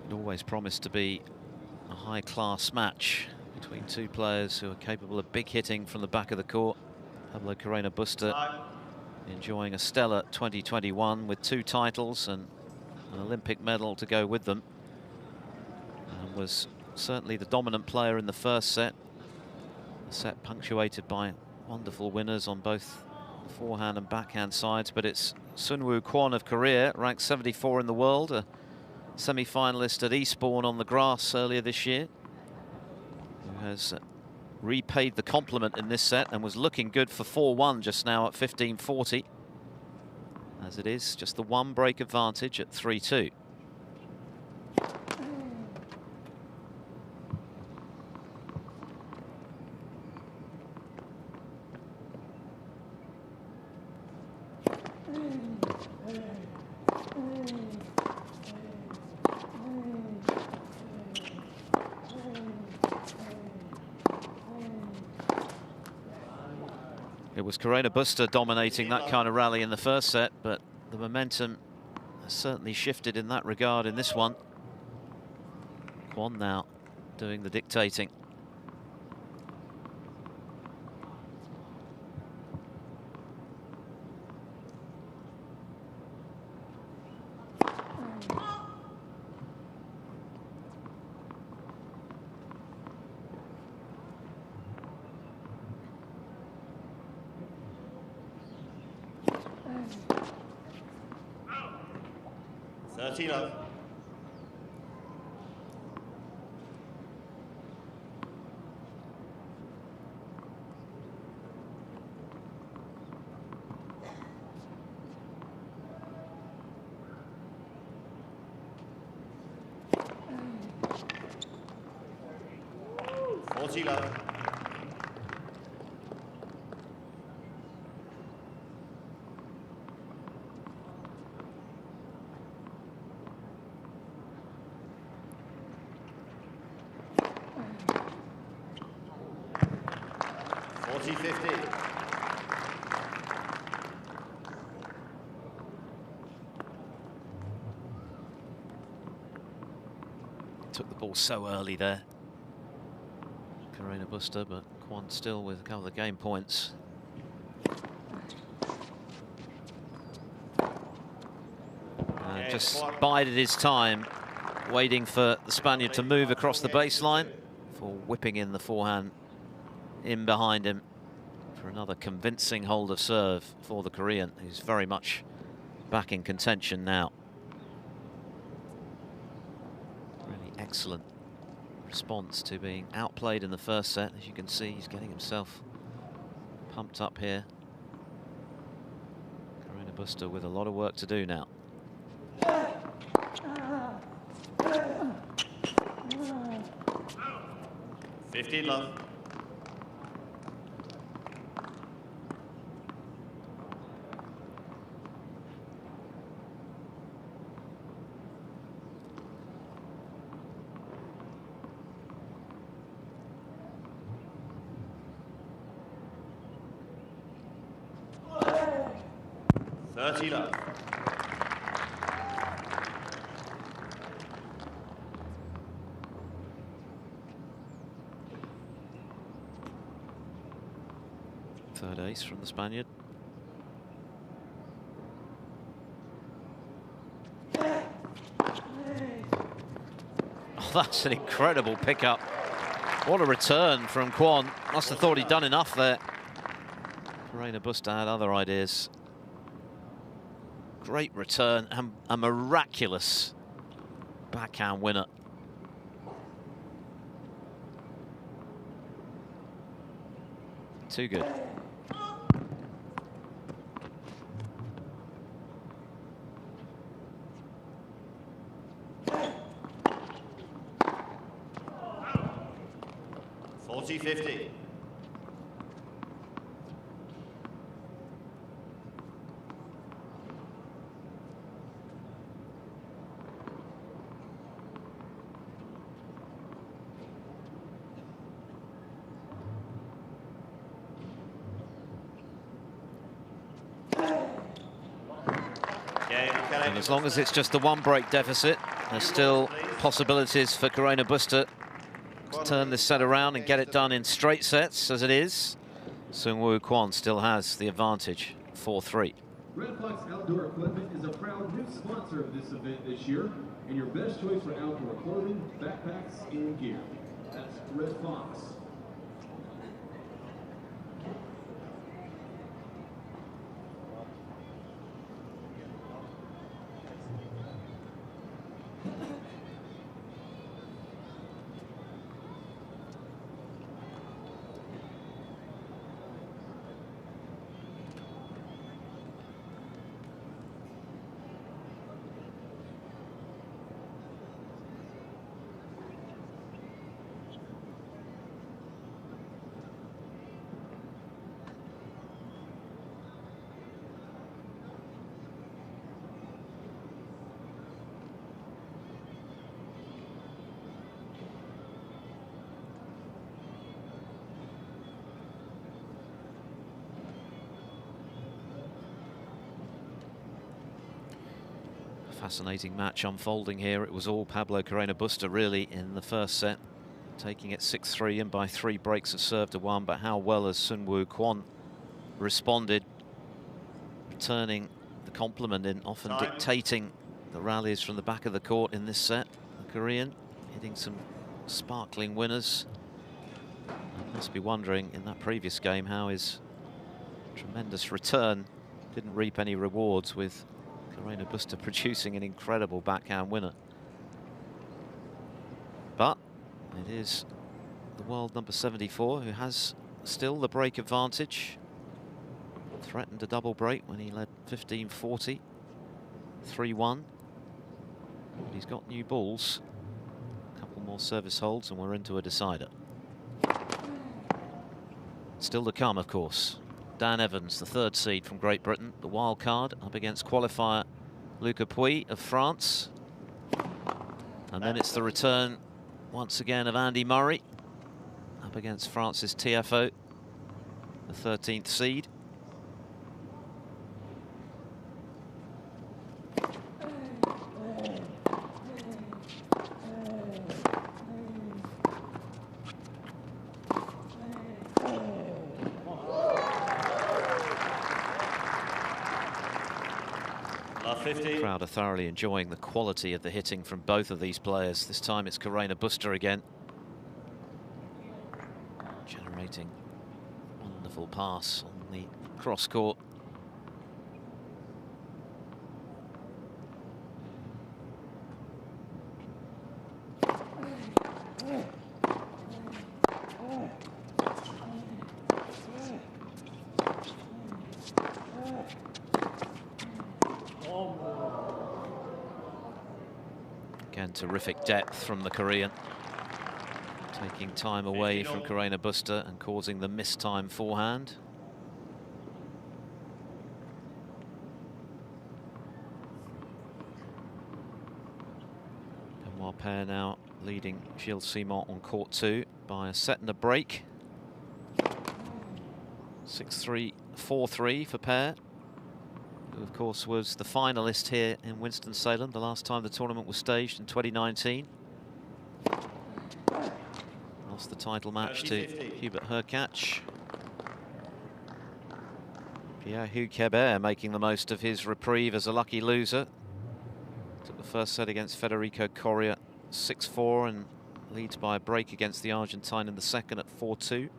It always promised to be a high-class match between two players who are capable of big hitting from the back of the court. Pablo Carreno Busta enjoying a stellar 2021 with 2 titles and an Olympic medal to go with them, and was certainly the dominant player in the first set. A set punctuated by wonderful winners on both the forehand and backhand sides, but it's Soonwoo Kwon of Korea, ranked 74 in the world, a semi-finalist at Eastbourne on the grass earlier this year, who has repaid the compliment in this set and was looking good for 4-1 just now at 15-40. As it is, just the 1 break advantage at 3-2. It was Carreno Busta dominating that kind of rally in the first set, but the momentum has certainly shifted in that regard in this one. Kwon now doing the dictating. 30-love. Love. Took the ball so early there, Carreno Busta, but Kwon still with a couple of game points. Just bided his time, waiting for the Spaniard to move across the baseline for whipping in the forehand in behind him for another convincing hold of serve for the Korean, who's very much back in contention now. Really excellent response to being outplayed in the first set. As you can see, he's getting himself pumped up here. Carreno Busta with a lot of work to do now. Love. Love. Third ace from the Spaniard. Oh, that's an incredible pickup. What a return from Kwon. Must have thought he'd done enough there. Carreno Busta had other ideas. Great return and a miraculous backhand winner. Too good. $40-50. And as long as it's just the one break deficit, there's still possibilities for Carreno Busta to turn this set around and get it done in straight sets as it is. Soonwoo Kwon still has the advantage, 4-3. Red Fox Outdoor Equipment is a proud new sponsor of this event this year, and your best choice for outdoor clothing, backpacks, and gear. That's Red Fox. Fascinating match unfolding here. It was all Pablo Carreno Busta really in the first set, taking it 6-3 and by 3 breaks of serve to 1. But how well has Soonwoo Kwon responded, returning the compliment in often dictating the rallies from the back of the court in this set. The Korean hitting some sparkling winners. I must be wondering in that previous game how his tremendous return didn't reap any rewards with Carreno Busta producing an incredible backhand winner. But it is the world number 74 who has still the break advantage. Threatened a double break when he led 15-40, 3-1. But he's got new balls. A couple more service holds and we're into a decider. Still to come, of course. Dan Evans, the third seed from Great Britain, the wild card, up against qualifier Luca Pouy of France. And then it's the return once again of Andy Murray up against France's TFO, the 13th seed. The crowd are thoroughly enjoying the quality of the hitting from both of these players. This time it's Carreno Busta again, generating a wonderful pass on the cross court. Again, terrific depth from the Korean, taking time away from Carreno Busta and causing the mistime forehand. Benoit pair now leading Gilles Simon on court 2 by a set and a break. 6-3, 4-3 for pair, who of course was the finalist here in Winston-Salem the last time the tournament was staged in 2019. Lost the title match to Hubert Hurkacz. Pierre-Hugues Herbert making the most of his reprieve as a lucky loser. Took the first set against Federico Coria 6-4 and leads by a break against the Argentine in the second at 4-2.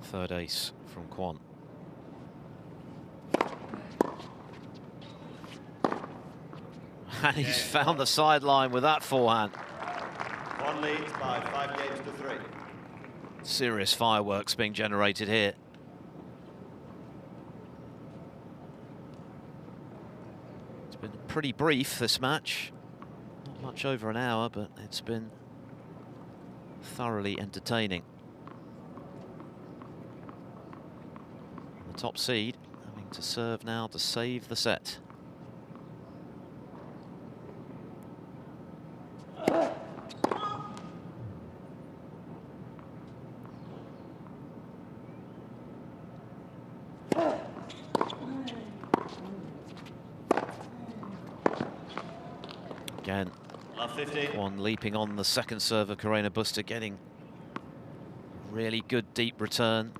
Third ace from Kwon. And he's found the sideline with that forehand. Kwon leads by 5 games to 3. Serious fireworks being generated here. It's been pretty brief, this match. Not much over an hour, but it's been thoroughly entertaining. The top seed having to serve now to save the set. Again, Kwon leaping on the second serve of Carreno Busta, getting really good deep return.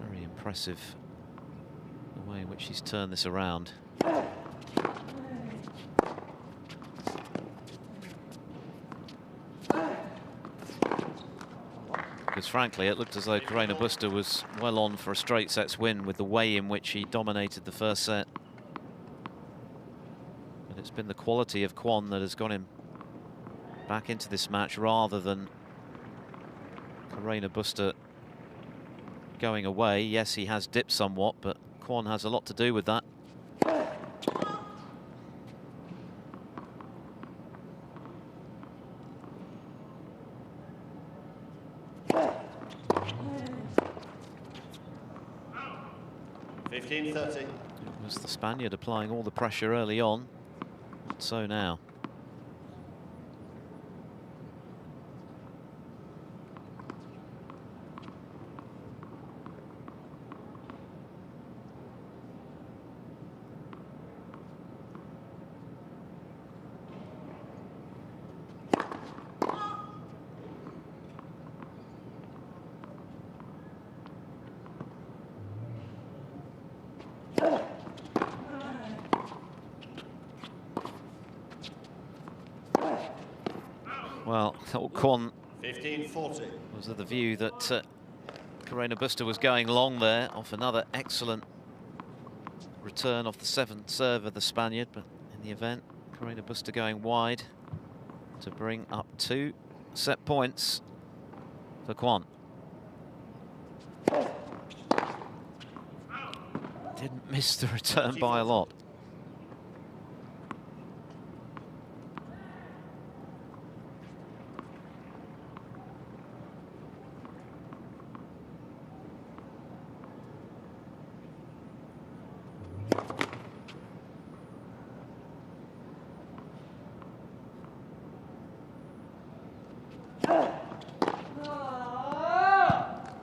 Very impressive the way in which he's turned this around. Because frankly, it looked as though Carreno Busta was well on for a straight sets win with the way in which he dominated the first set. But it's been the quality of Kwon that has got him back into this match rather than Carreno Busta going away. Yes, he has dipped somewhat, but Kwon has a lot to do with that. It was the Spaniard applying all the pressure early on. So now. Well, Kwon 15-40. was of the view that Carreno Busta was going long there off another excellent return off the 7th serve of the Spaniard, but in the event, Carreno Busta going wide to bring up 2 set points for Kwon. Didn't miss the return by a lot.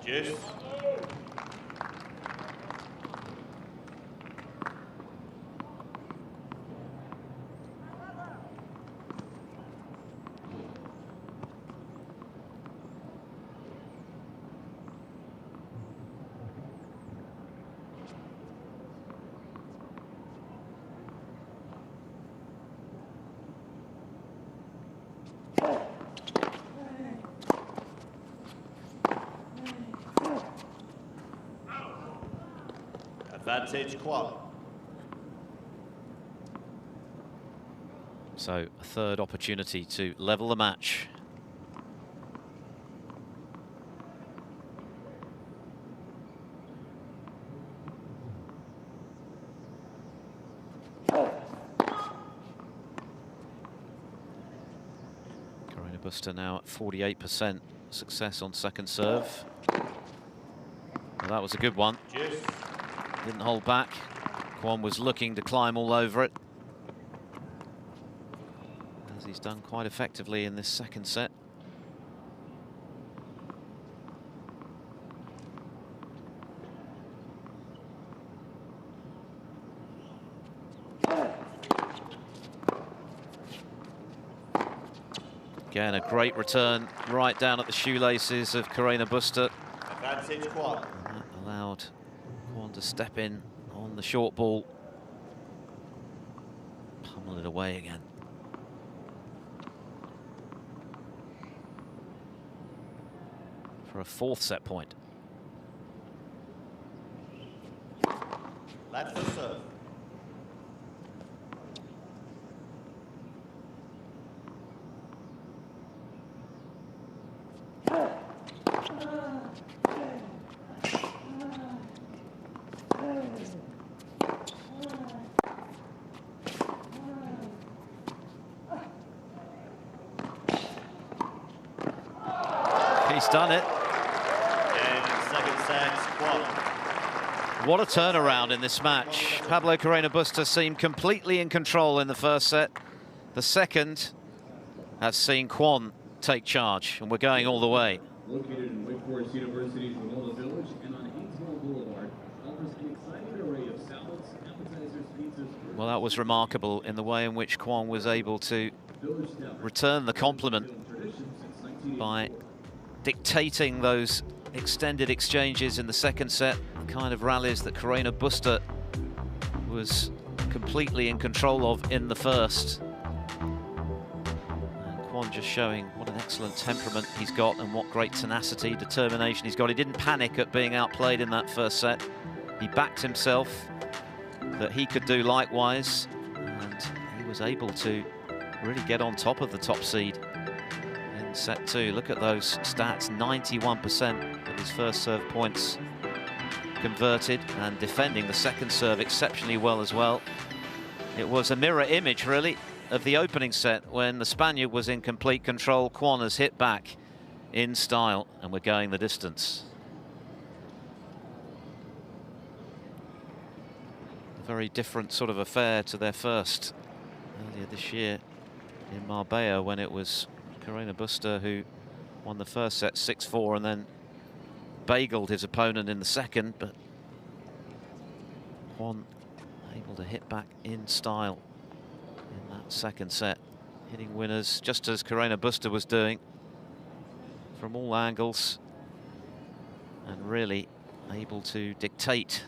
Juice. Advantage Kwon. So a third opportunity to level the match. Carreno Busta now at 48% success on second serve. Well, that was a good one. Juice. Didn't hold back. Kwon was looking to climb all over it, as he's done quite effectively in this second set. Again, a great return right down at the shoelaces of Carreno Busta. Advantage Kwon. And that allowed Kwon to step in on the short ball. Pummel it away again. For a 4th set point. That's the serve. He's done it. And second set, Kwon. What a turnaround in this match. Pablo Carreno Busta seemed completely in control in the first set. The second has seen Kwon take charge, and we're going all the way. Located in Wake Forest University's Ramona Village and on Ainsworth Boulevard, offers an exciting array of salads, appetizers, pizzas. Well, that was remarkable in the way in which Kwon was able to return the compliment by dictating those extended exchanges in the second set, the kind of rallies that Carreno Busta was completely in control of in the first. And Kwon just showing what an excellent temperament he's got and what great tenacity, determination he's got. He didn't panic at being outplayed in that first set. He backed himself that he could do likewise, and he was able to really get on top of the top seed in set 2. Look at those stats, 91% of his first serve points converted, and defending the second serve exceptionally well as well. It was a mirror image, really, of the opening set when the Spaniard was in complete control. Kwon has hit back in style, and we're going the distance. A very different sort of affair to their first earlier this year in Marbella, when it was Carreno Busta who won the first set 6-4 and then bageled his opponent in the second, but Kwon able to hit back in style in that second set, hitting winners just as Carreno Busta was doing from all angles, and really able to dictate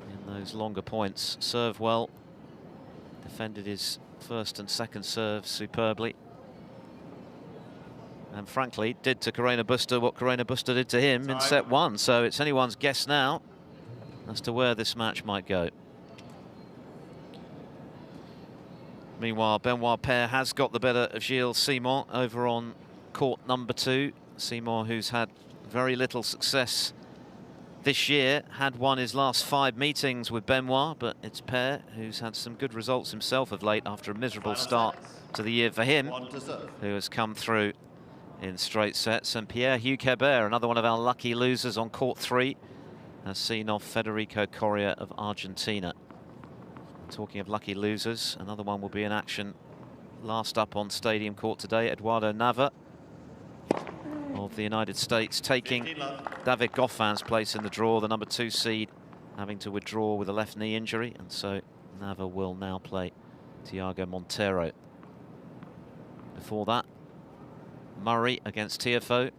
in those longer points. Served well, defended his first and second serves superbly. And frankly, did to Carreno Busta what Carreno Busta did to him in set 1. So it's anyone's guess now as to where this match might go. Meanwhile, Benoit Paire has got the better of Gilles Simon over on court number 2. Simon, who's had very little success this year, had won his last 5 meetings with Benoit, but it's Paire who's had some good results himself of late after a miserable start to the year for him, who has come through in straight sets. And Pierre Huquebert, another one of our lucky losers on court 3, has seen off Federico Coria of Argentina. Talking of lucky losers, another one will be in action last up on Stadium Court today. Eduardo Nava of the United States taking David Goffin's place in the draw, the number 2 seed, having to withdraw with a left knee injury, and so Nava will now play Thiago Monteiro. Before that, Murray against Tiafoe.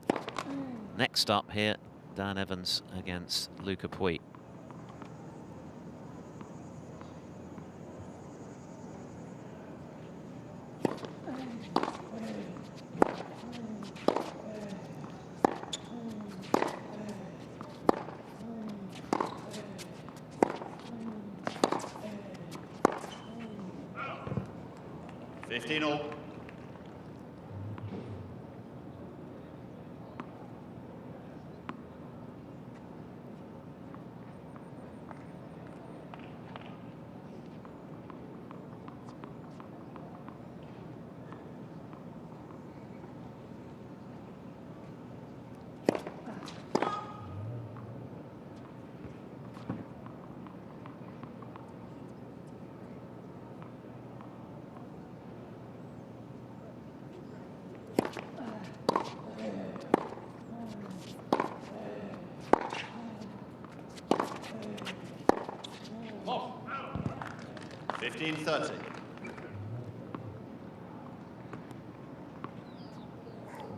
Next up here, Dan Evans against Luca Pouille.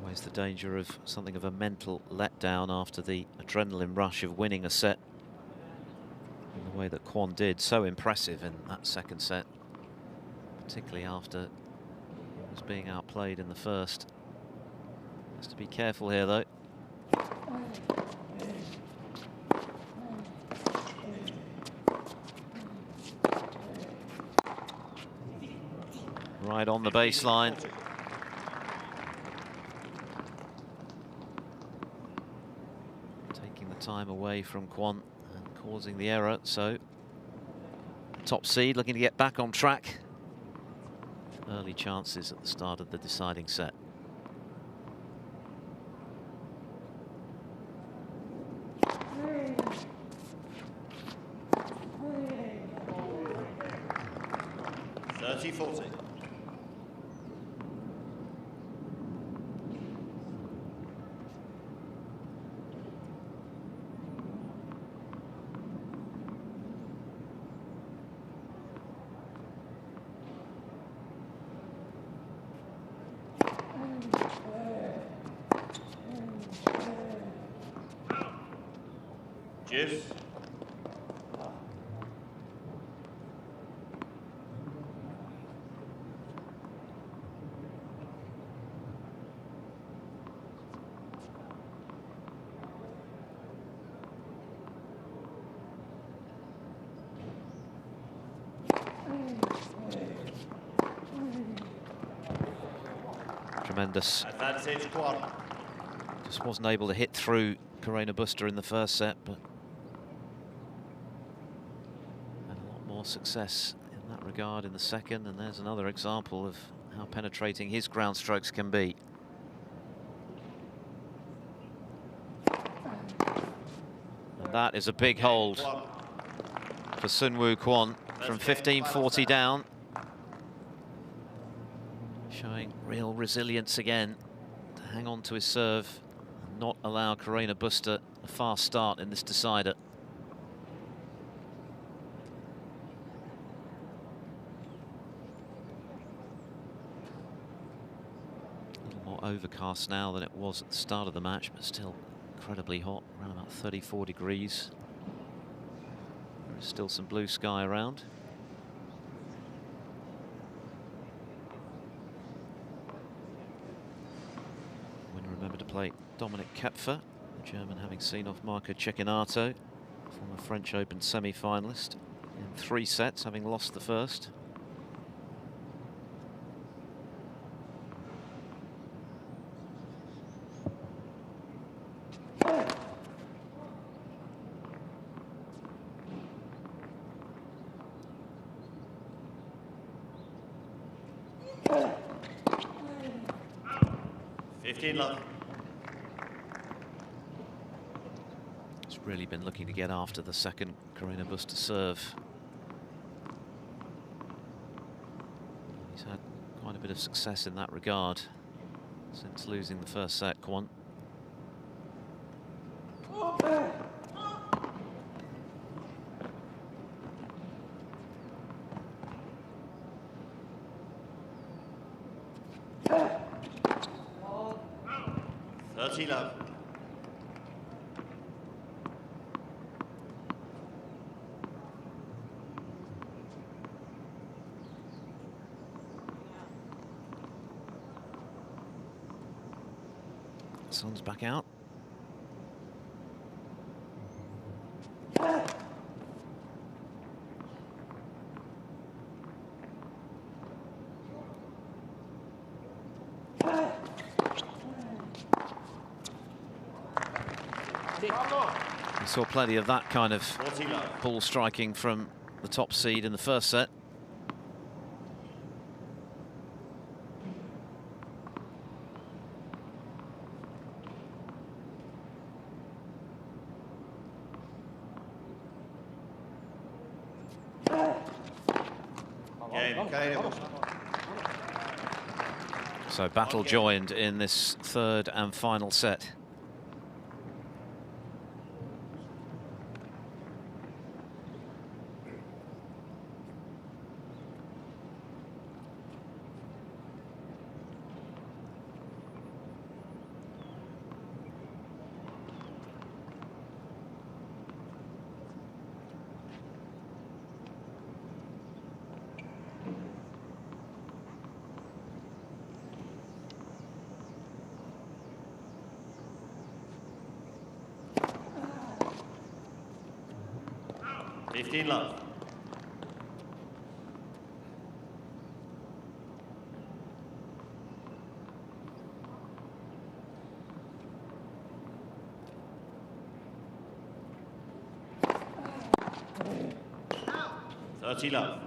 Always the danger of something of a mental letdown after the adrenaline rush of winning a set in the way that Kwon did. So impressive in that second set, particularly after it was being outplayed in the first. Has to be careful here though. Right on the baseline. Taking the time away from Kwon and causing the error. So top seed looking to get back on track. Early chances at the start of the deciding set. Tremendous. Just wasn't able to hit through Carreno Busta in the first set, but had a lot more success in that regard in the second. And there's another example of how penetrating his ground strokes can be. And that is a big hold for Soonwoo Kwon from 15-40 down. Showing real resilience again to hang on to his serve and not allow Carreno Busta a fast start in this decider. A little more overcast now than it was at the start of the match, but still incredibly hot, around about 34 degrees. There is still some blue sky around. play Dominic Kepfer, the German having seen off Marco Cecchinato, former French Open semi-finalist, in 3 sets, having lost the first. Love. He's really been looking to get after the second Carreno Busta serve. He's had quite a bit of success in that regard since losing the first set, Kwon. Love. Son's back out. We saw plenty of that kind of ball striking from the top seed in the first set. So battle joined in this third and final set. Love. Love.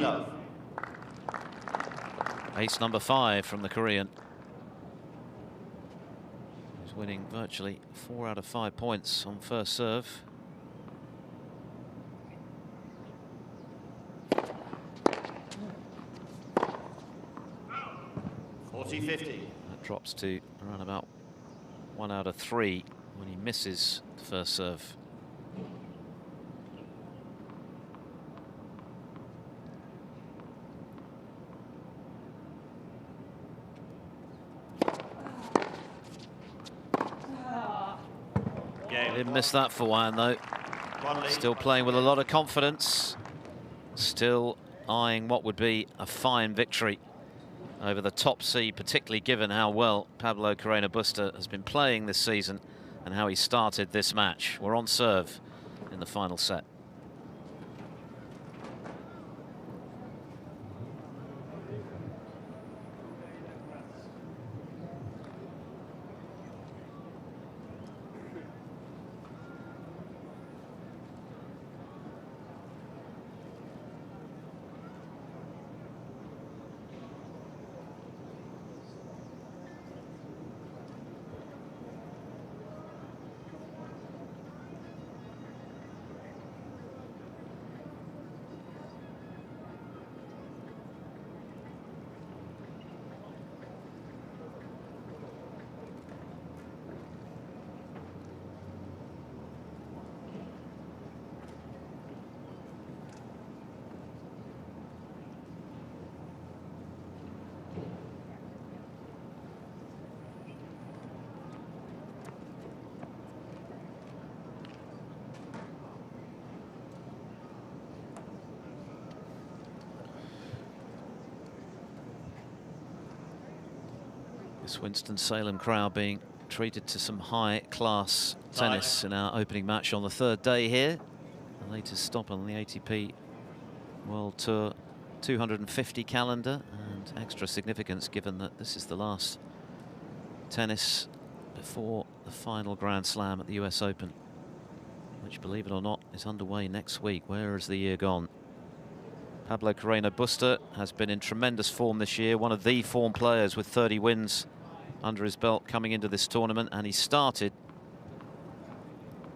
Love. Ace number 5 from the Korean. He's winning virtually 4 out of 5 points on first serve. That drops to around about 1 out of 3 when he misses the first serve. Didn't miss that for one though. Still playing with a lot of confidence. Still eyeing what would be a fine victory over the top seed, particularly given how well Pablo Carreno Busta has been playing this season and how he started this match. We're on serve in the final set. This Winston-Salem crowd being treated to some high-class tennis in our opening match on the third day here. The latest stop on the ATP World Tour 250 calendar, and extra significance given that this is the last tennis before the final Grand Slam at the US Open, which, believe it or not, is underway next week. Where has the year gone? Pablo Carreno Busta has been in tremendous form this year, one of the form players with 30 wins under his belt coming into this tournament, and he started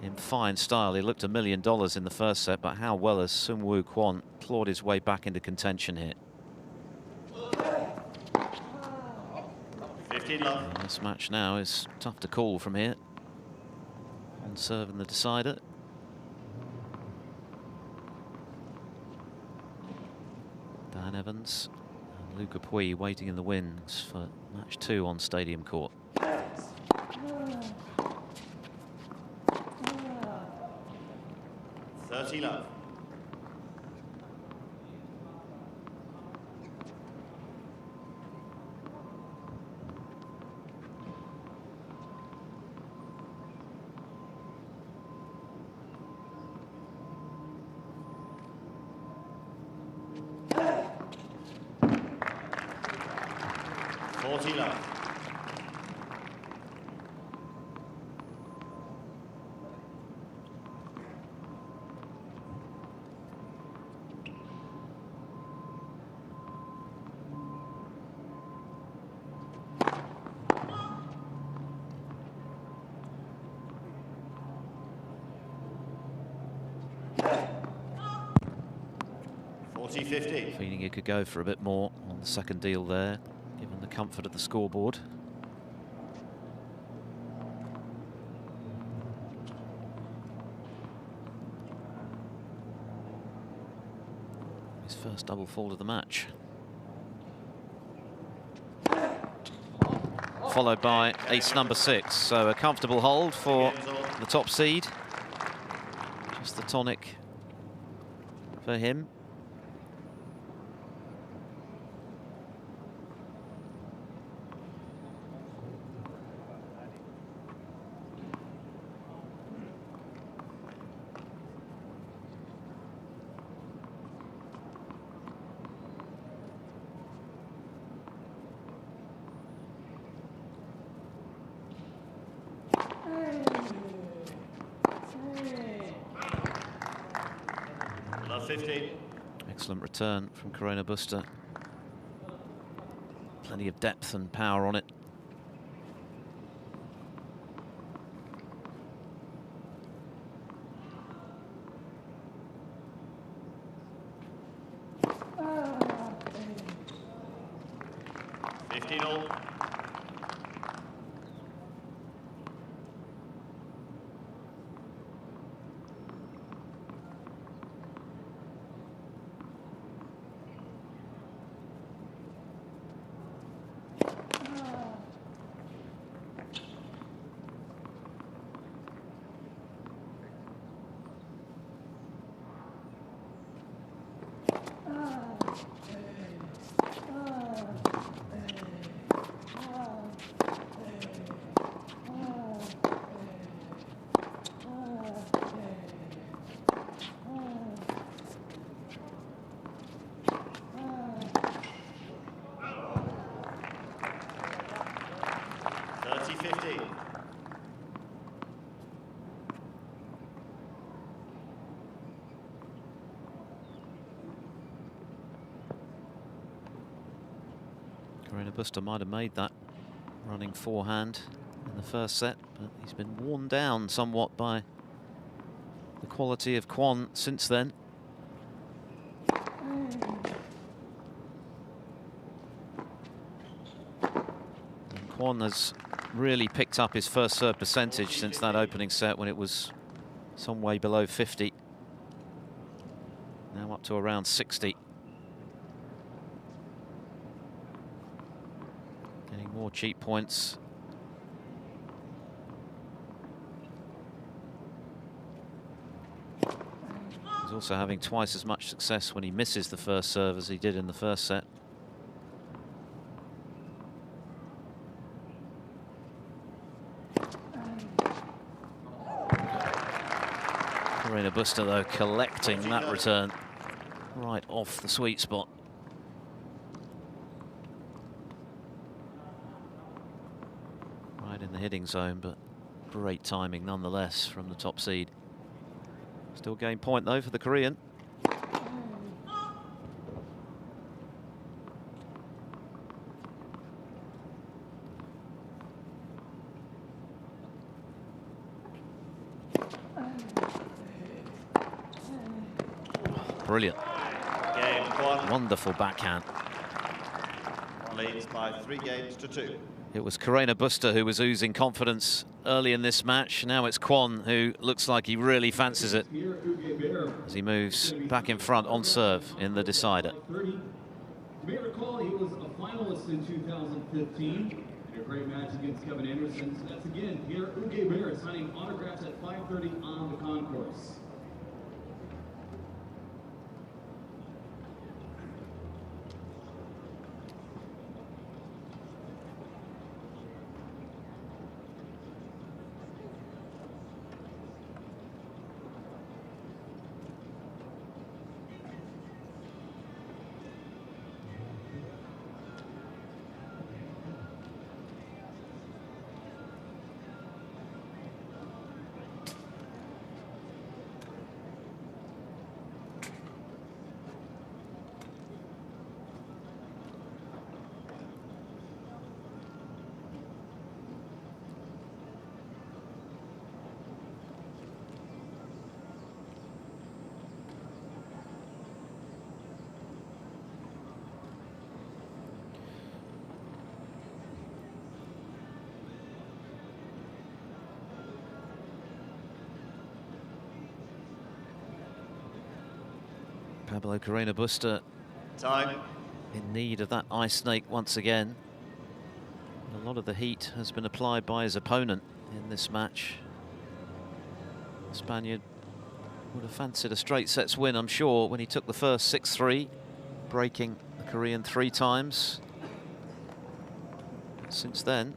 in fine style. He looked $1 million in the first set, but how well has Soonwoo Kwon clawed his way back into contention here? 15 love. And this match now is tough to call from here. On serve in the decider. Dan Evans and Luca Pui waiting in the wings for match 2 on Stadium Court. 30 love. Love. Feeling he could go for a bit more on the second deal there, given the comfort of the scoreboard. His first double fault of the match. Followed by ace number 6, so a comfortable hold for the top seed. Just the tonic for him. Excellent return from Carreno Busta. Plenty of depth and power on it. Carreno Busta might have made that running forehand in the first set, but he's been worn down somewhat by the quality of Kwon since then. And Kwon has really picked up his first serve percentage since that opening set when it was some way below 50. Now up to around 60. Getting more cheap points. He's also having twice as much success when he misses the first serve as he did in the first set. Carreno Busta, though, collecting that return right off the sweet spot. Right in the hitting zone, but great timing nonetheless from the top seed. Still game point, though, for the Korean. Brilliant. Game Kwon Wonderful backhand. leads by 3 games to 2. It was Carreno Busta who was oozing confidence early in this match. Now it's Kwon who looks like he really fancies it as he moves back in front on serve in the decider. You may recall he was a finalist in 2015 in a great match against Kevin Anderson. So that's again here Uge Bear signing autographs at 5:30 on the concourse. Pablo Carreno Busta Time. in need of that ice snake once again. A lot of the heat has been applied by his opponent in this match. The Spaniard would have fancied a straight sets win, I'm sure, when he took the first 6-3, breaking the Korean 3 times. Since then,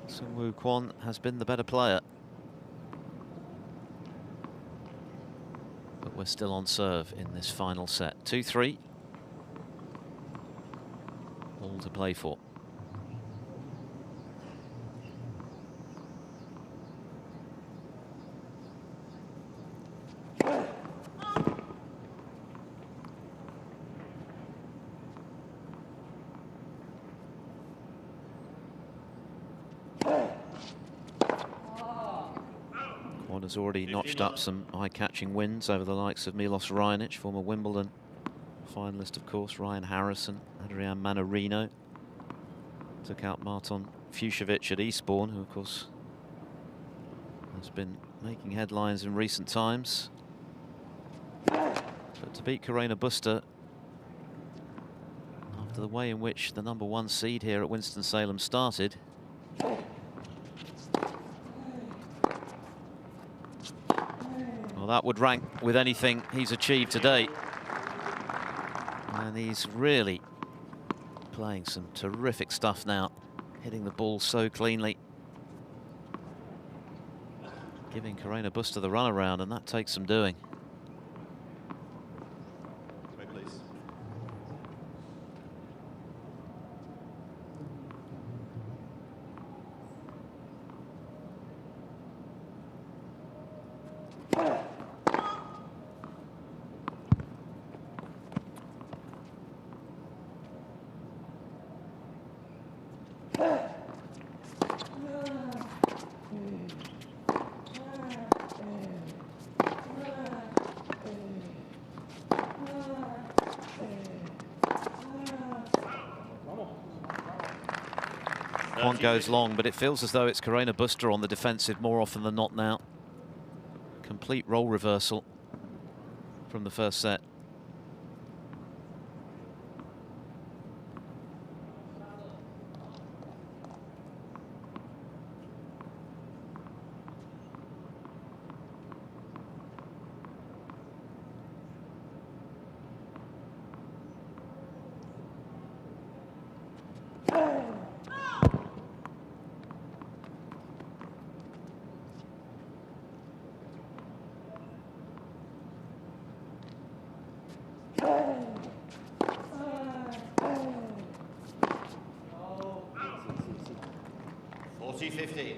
Soonwoo Kwon has been the better player. But we're still on serve in this final set. 2-3. All to play for. Kwon has already notched up some eye-catching wins over the likes of Milos Raonic, former Wimbledon finalist, of course, Ryan Harrison, Adrian Manarino. Took out Marton Fucsovics at Eastbourne, who, of course, has been making headlines in recent times. But to beat Carreno Busta, after the way in which the #1 seed here at Winston-Salem started, well, that would rank with anything he's achieved today. And he's really playing some terrific stuff now, hitting the ball so cleanly, giving Carreno Busta the runaround, and that takes some doing. Please. Kwon goes long, but it feels as though it's Carreno Busta on the defensive more often than not now. Complete role reversal from the first set. 40-15.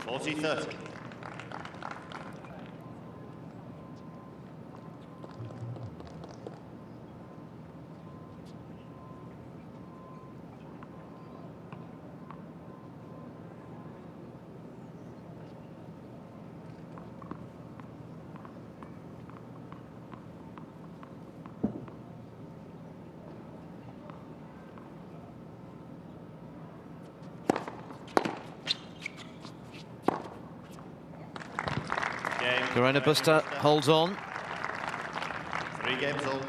$40-30. Carreno Busta holds on. 3 games all.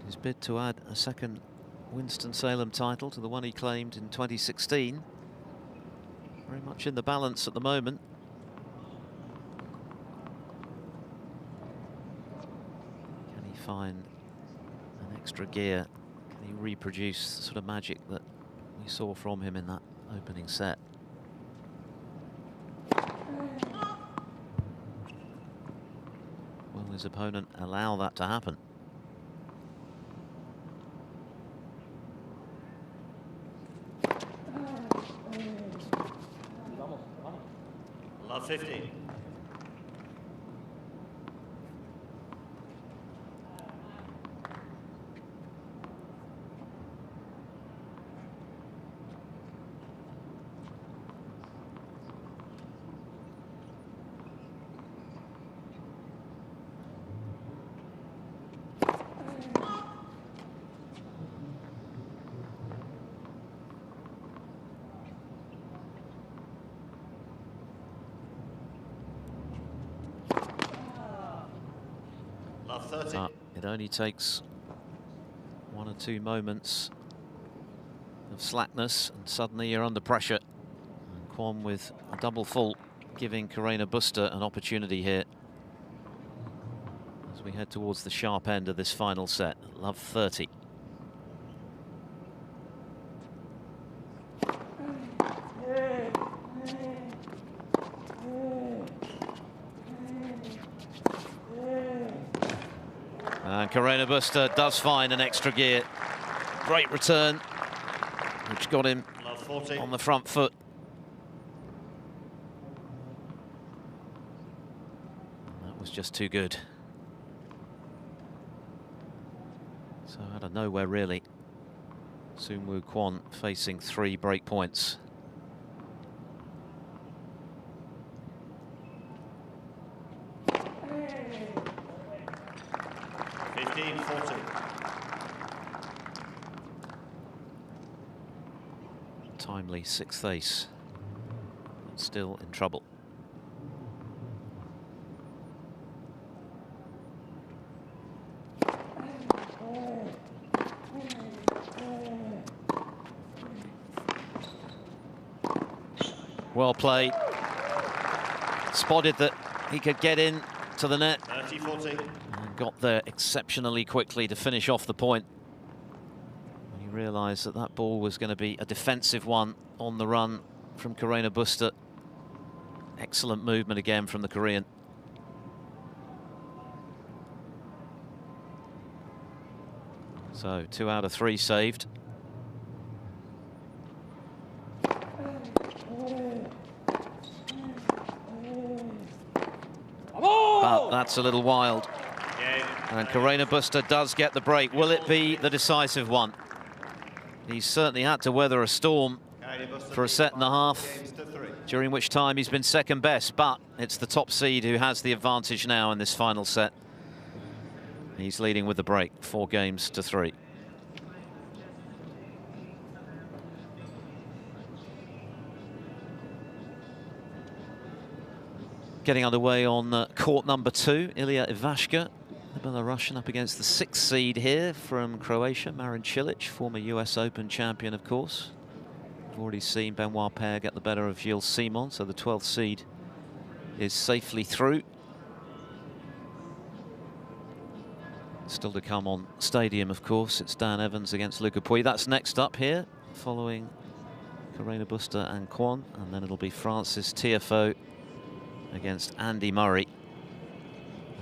His bid to add a second Winston Salem title to the one he claimed in 2016. Very much in the balance at the moment. Can he find an extra gear? Can he reproduce the sort of magic that we saw from him in that opening set? Will his opponent allow that to happen? Love 15. Love 30. It only takes 1 or 2 moments of slackness and suddenly you're under pressure. And Kwon with a double fault, giving Carreno Busta an opportunity here as we head towards the sharp end of this final set. Love 30. And Carreno Busta does find an extra gear. Great return, which got him on the front foot. That was just too good. So out of nowhere, really. Soonwoo Kwon facing 3 break points. Timely 6th ace, but still in trouble. Well played. Spotted that he could get in to the net. 30-40. And got there exceptionally quickly to finish off the point. He realised that that ball was going to be a defensive one on the run from Carreno Busta. Excellent movement again from the Korean. So 2 out of 3 saved. But that's a little wild. And Carreno Busta does get the break. Will it be the decisive one? He's certainly had to weather a storm for a set and a half, during which time he's been second best, but it's the top seed who has the advantage now in this final set. He's leading with the break, 4 games to 3. Getting underway on court number 2, Ilya Ivashka, the Belarusian, up against the 6th seed here from Croatia, Marin Cilic, former US Open champion, of course. We've already seen Benoit Paire get the better of Gilles Simon, so the 12th seed is safely through. Still to come on Stadium, of course. It's Dan Evans against Luca Pouille. That's next up here, following Carreno Busta and Kwon. And then it'll be Francis Tiafoe against Andy Murray.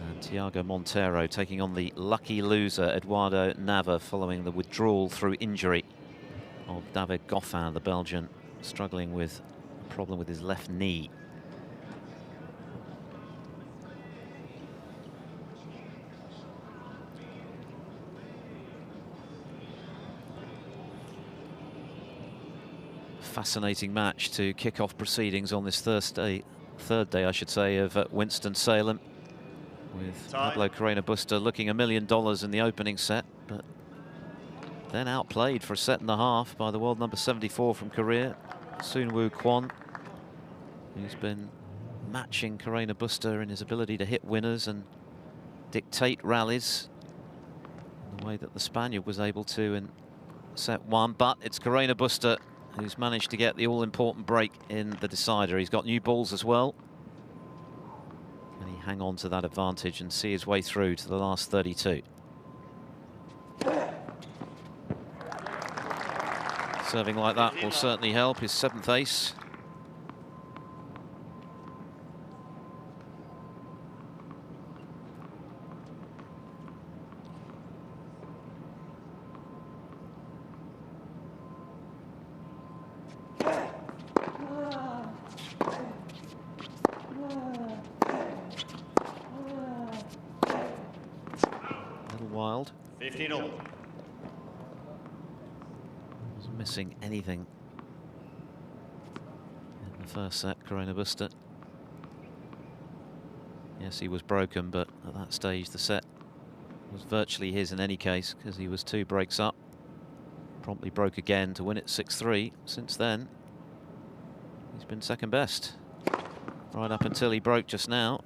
And Thiago Monteiro taking on the lucky loser, Eduardo Nava, following the withdrawal through injury of David Goffin, the Belgian, struggling with a problem with his left knee. Fascinating match to kick off proceedings on this third day, I should say, of Winston-Salem, with Pablo Carreno Busta looking $1 million in the opening set, but then outplayed for a set and a half by the world number 74 from Korea, Soonwoo Kwon, who's been matching Carreno Busta in his ability to hit winners and dictate rallies in the way that the Spaniard was able to in set one. But it's Carreno Busta who's managed to get the all-important break in the decider. He's got new balls as well. Can he hang on to that advantage and see his way through to the last 32? Serving like that will certainly help. His 7th ace. Wild. 15-all. Wasn't missing anything in the first set, Carreno Busta. Yes, he was broken, but at that stage the set was virtually his in any case, because he was 2 breaks up. Promptly broke again to win it 6-3. Since then, he's been second best, right up until he broke just now.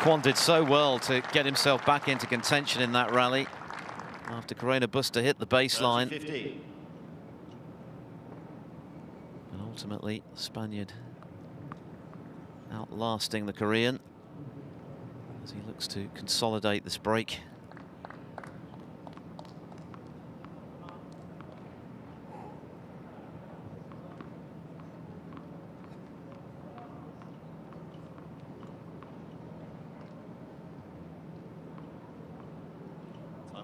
Kwon did so well to get himself back into contention in that rally after Carreno Busta hit the baseline. 15. And ultimately, the Spaniard outlasting the Korean as he looks to consolidate this break.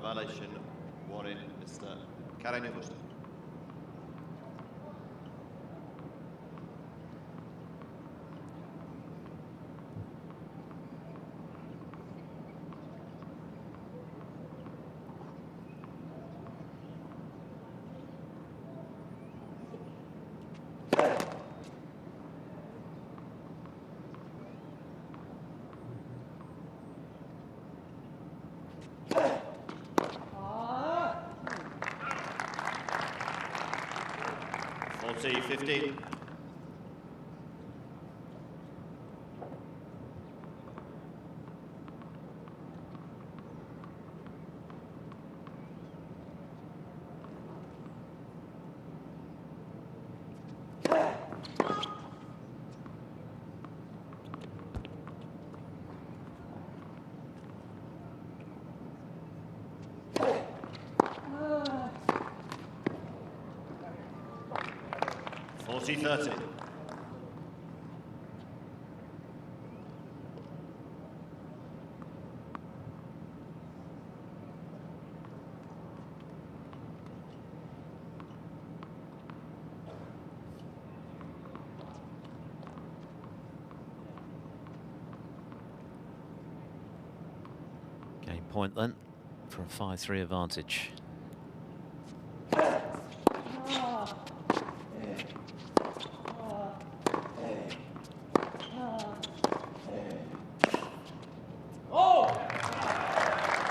Violation, warning, Mr. Carreno Busta. See 15. T30. Game point then for a 5-3 advantage.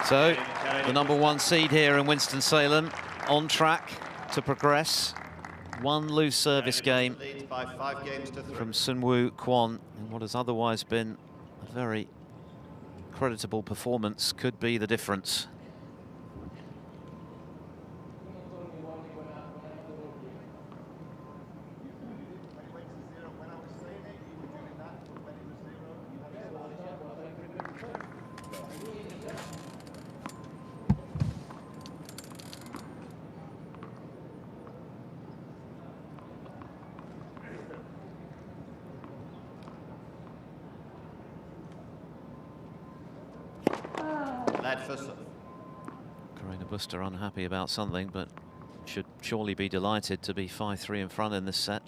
So, the #1 seed here in Winston-Salem on track to progress. One loose service game from Soonwoo Kwon in what has otherwise been a very creditable performance could be the difference. Carreno Busta unhappy about something, but should surely be delighted to be 5-3 in front in this set.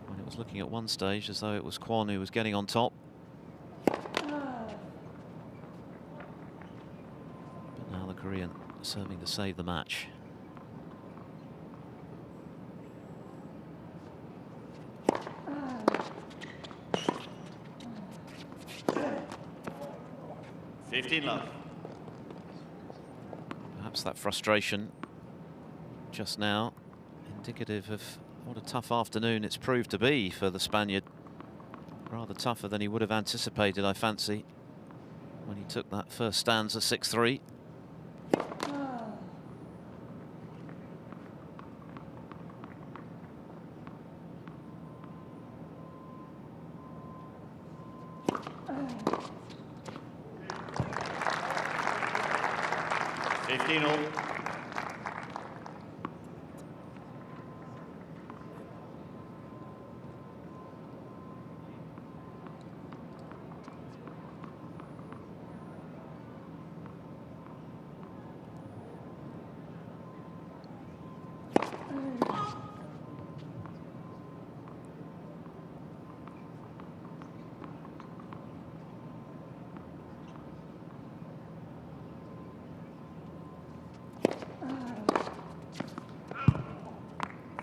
When it was looking at one stage as though it was Kwon who was getting on top. But now the Korean serving to save the match. Perhaps that frustration just now indicative of what a tough afternoon it's proved to be for the Spaniard. Rather tougher than he would have anticipated, I fancy, when he took that first stanza 6-3.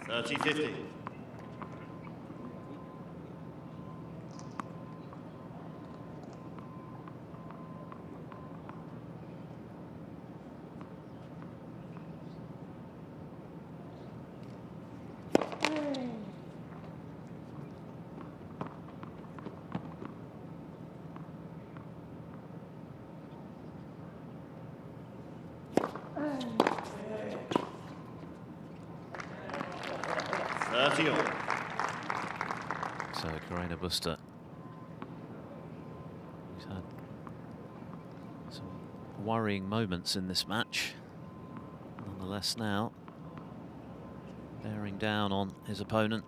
$30-50. So Carreno Busta, he's had some worrying moments in this match. Nonetheless now, bearing down on his opponent.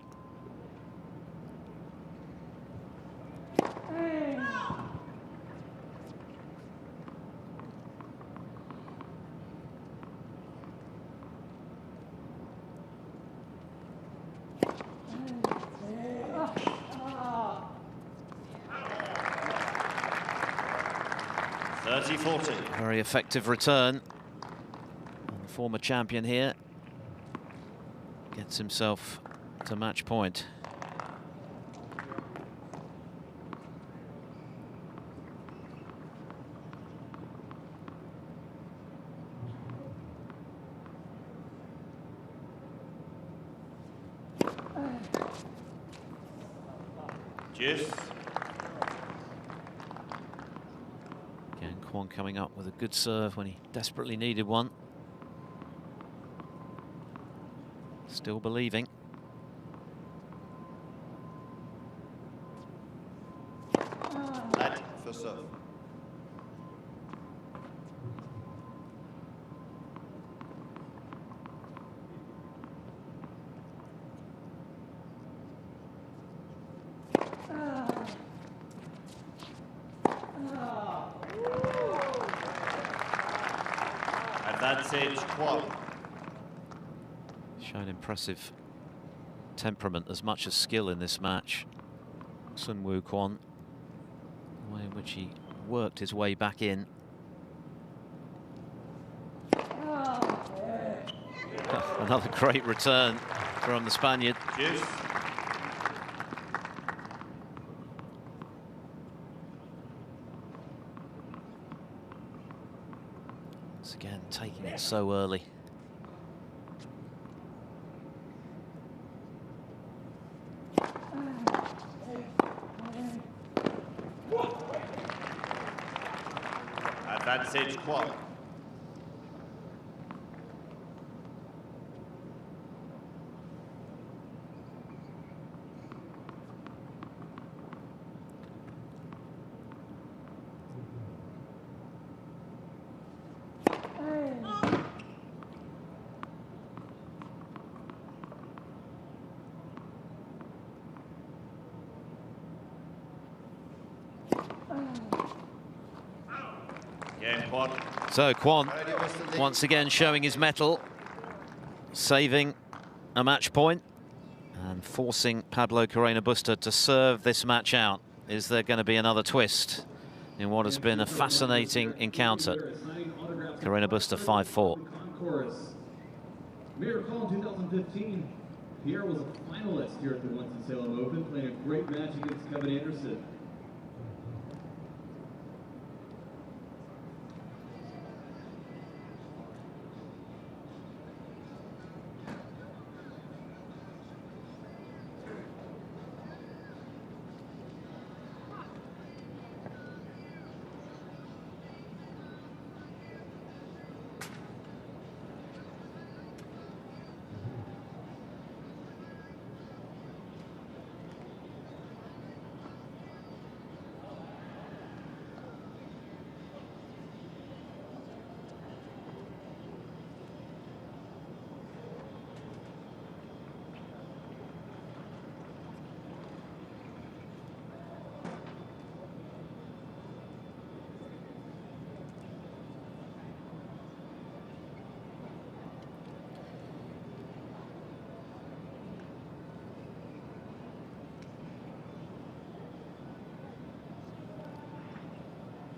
Very effective return. And the former champion here gets himself to match point. Cheers. Kwon coming up with a good serve when he desperately needed one. Still believing. Net for serve. Advantage Kwon. Shown impressive temperament as much as skill in this match. Soonwoo Kwon, the way in which he worked his way back in Another great return from the Spaniard. Juice. Once again, taking it so early. Advantage Kwon. So Kwon once again showing his mettle, saving a match point and forcing Pablo Carreno Busta to serve this match out. Is there going to be another twist in what has been a fascinating encounter? Carreno Busta 5-4. May recall in 2015, Pierre was a finalist here at the Winston-Salem Open, playing a great match against Kevin Anderson.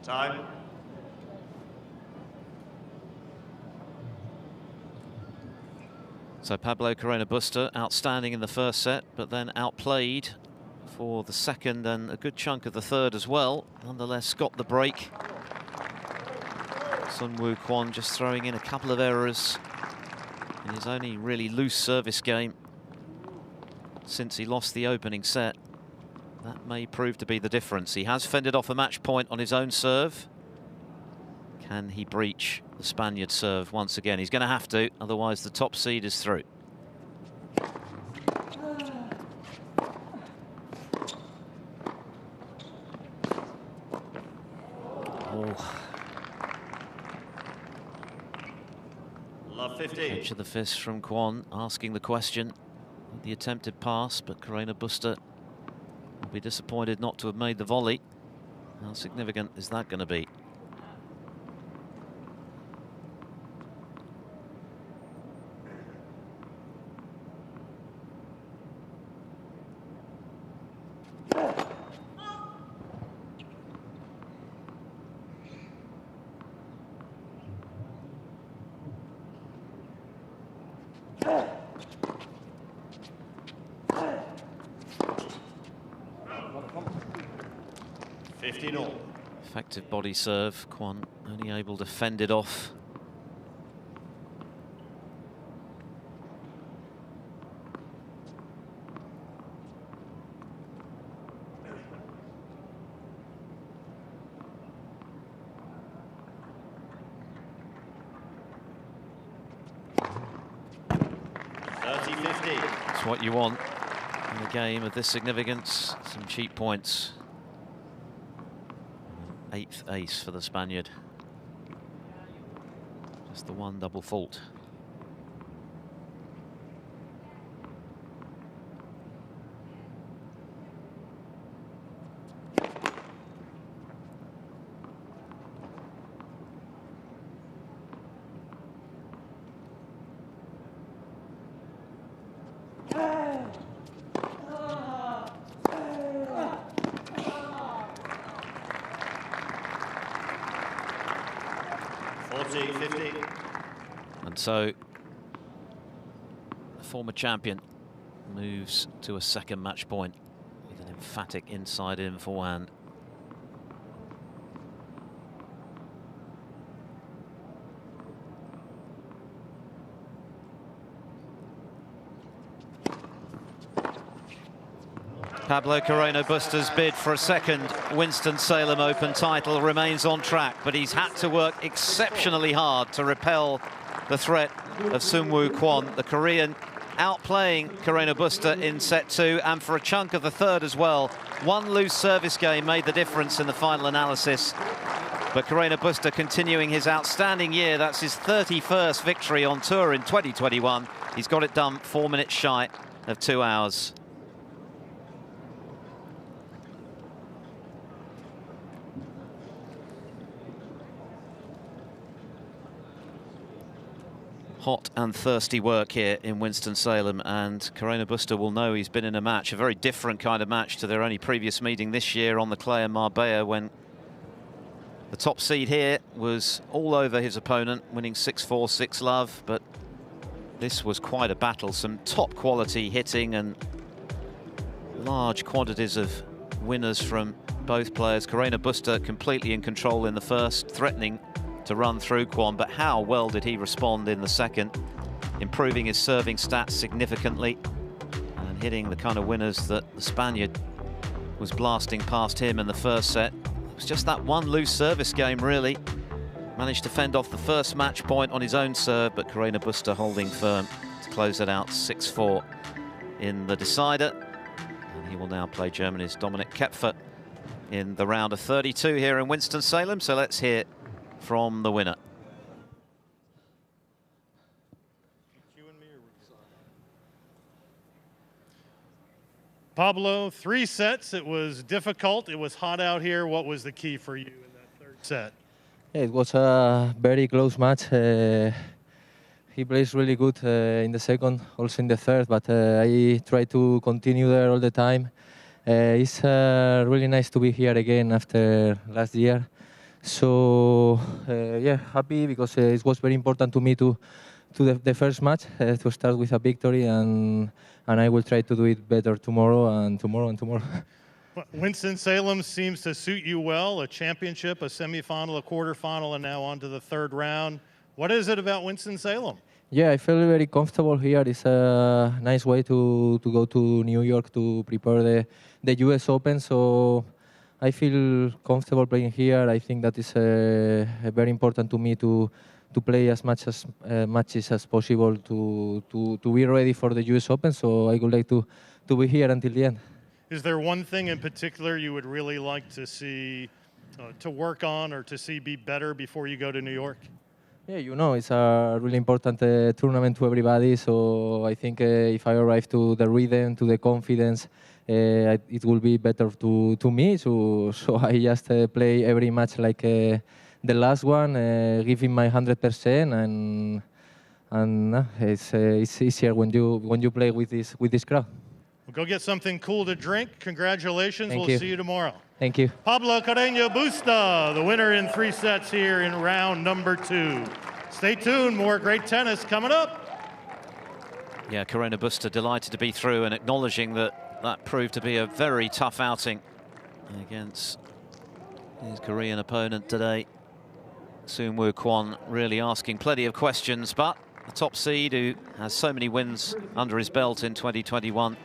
Time. So Pablo Carreno Busta outstanding in the first set, but then outplayed for the second and a good chunk of the third as well. Nonetheless, got the break. Soonwoo Kwon just throwing in a couple of errors in his only really loose service game since he lost the opening set. That may prove to be the difference. He has fended off a match point on his own serve. Can he breach the Spaniard serve once again? He's going to have to, otherwise the top seed is through. Oh. Love 15. Edge of the fist from Kwon, asking the question. The attempted pass, but Carreno Busta will be disappointed not to have made the volley. How significant is that going to be? Effective body serve. Kwon only able to fend it off. That's what you want in a game of this significance. Some cheap points. 8th ace for the Spaniard. Just the one double fault. And so former champion, moves to a second match point with an emphatic inside in forehand. Pablo Carreno Busta's bid for a second Winston Salem Open title remains on track, but he's had to work exceptionally hard to repel the threat of Soonwoo Kwon, the Korean, outplaying Carreno Busta in set 2 and for a chunk of the third as well. One loose service game made the difference in the final analysis, but Carreno Busta continuing his outstanding year. That's his 31st victory on tour in 2021. He's got it done 4 minutes shy of 2 hours. Hot and thirsty work here in Winston-Salem, and Carreno Busta will know he's been in a match, a very different kind of match to their only previous meeting this year on the clay in Marbella, when the top seed here was all over his opponent, winning 6-4, 6-love, but this was quite a battle. Some top quality hitting and large quantities of winners from both players. Carreno Busta completely in control in the first, threatening to run through Kwon, but how well did he respond in the second, improving his serving stats significantly and hitting the kind of winners that the Spaniard was blasting past him in the first set. It was just that one loose service game, really. Managed to fend off the first match point on his own serve, but Carreno Busta holding firm to close it out 6-4 in the decider. And he will now play Germany's Dominik Koepfer in the round of 32 here in Winston-Salem. So let's hear from the winner. Pablo, 3 sets. It was difficult. It was hot out here. What was the key for you in that third set? Yeah, it was a very close match. He plays really good in the second, also in the third, but I try to continue there all the time. It's really nice to be here again after last year. So yeah, happy because it was very important to me to the first match to start with a victory, and I will try to do it better tomorrow and tomorrow and tomorrow. Winston-Salem seems to suit you well. A championship, a semifinal, a quarterfinal, and now on to the third round. What is it about Winston-Salem? Yeah, I feel very comfortable here. It's a nice way to go to New York to prepare the US Open. So I feel comfortable playing here. I think that is very important to me to play as much as matches as possible to be ready for the US Open. So I would like to be here until the end. Is there one thing in particular you would really like to see, to work on or to see be better before you go to New York? Yeah, you know, it's a really important tournament to everybody. So I think if I arrive to the rhythm, to the confidence, it will be better to me. So I just play every match like the last one, giving my 100%, and it's easier when you play with this crowd. Well, go get something cool to drink. Congratulations. Thank We'll you. see you tomorrow. Thank you. Pablo Carreno Busta, the winner in 3 sets here in round number 2. Stay tuned. More great tennis coming up. Yeah, Carreno Busta delighted to be through and acknowledging that proved to be a very tough outing against his Korean opponent today. Soonwoo Kwon really asking plenty of questions, but the top seed, who has so many wins under his belt in 2021,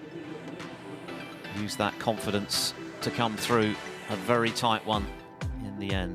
used that confidence to come through a very tight one in the end.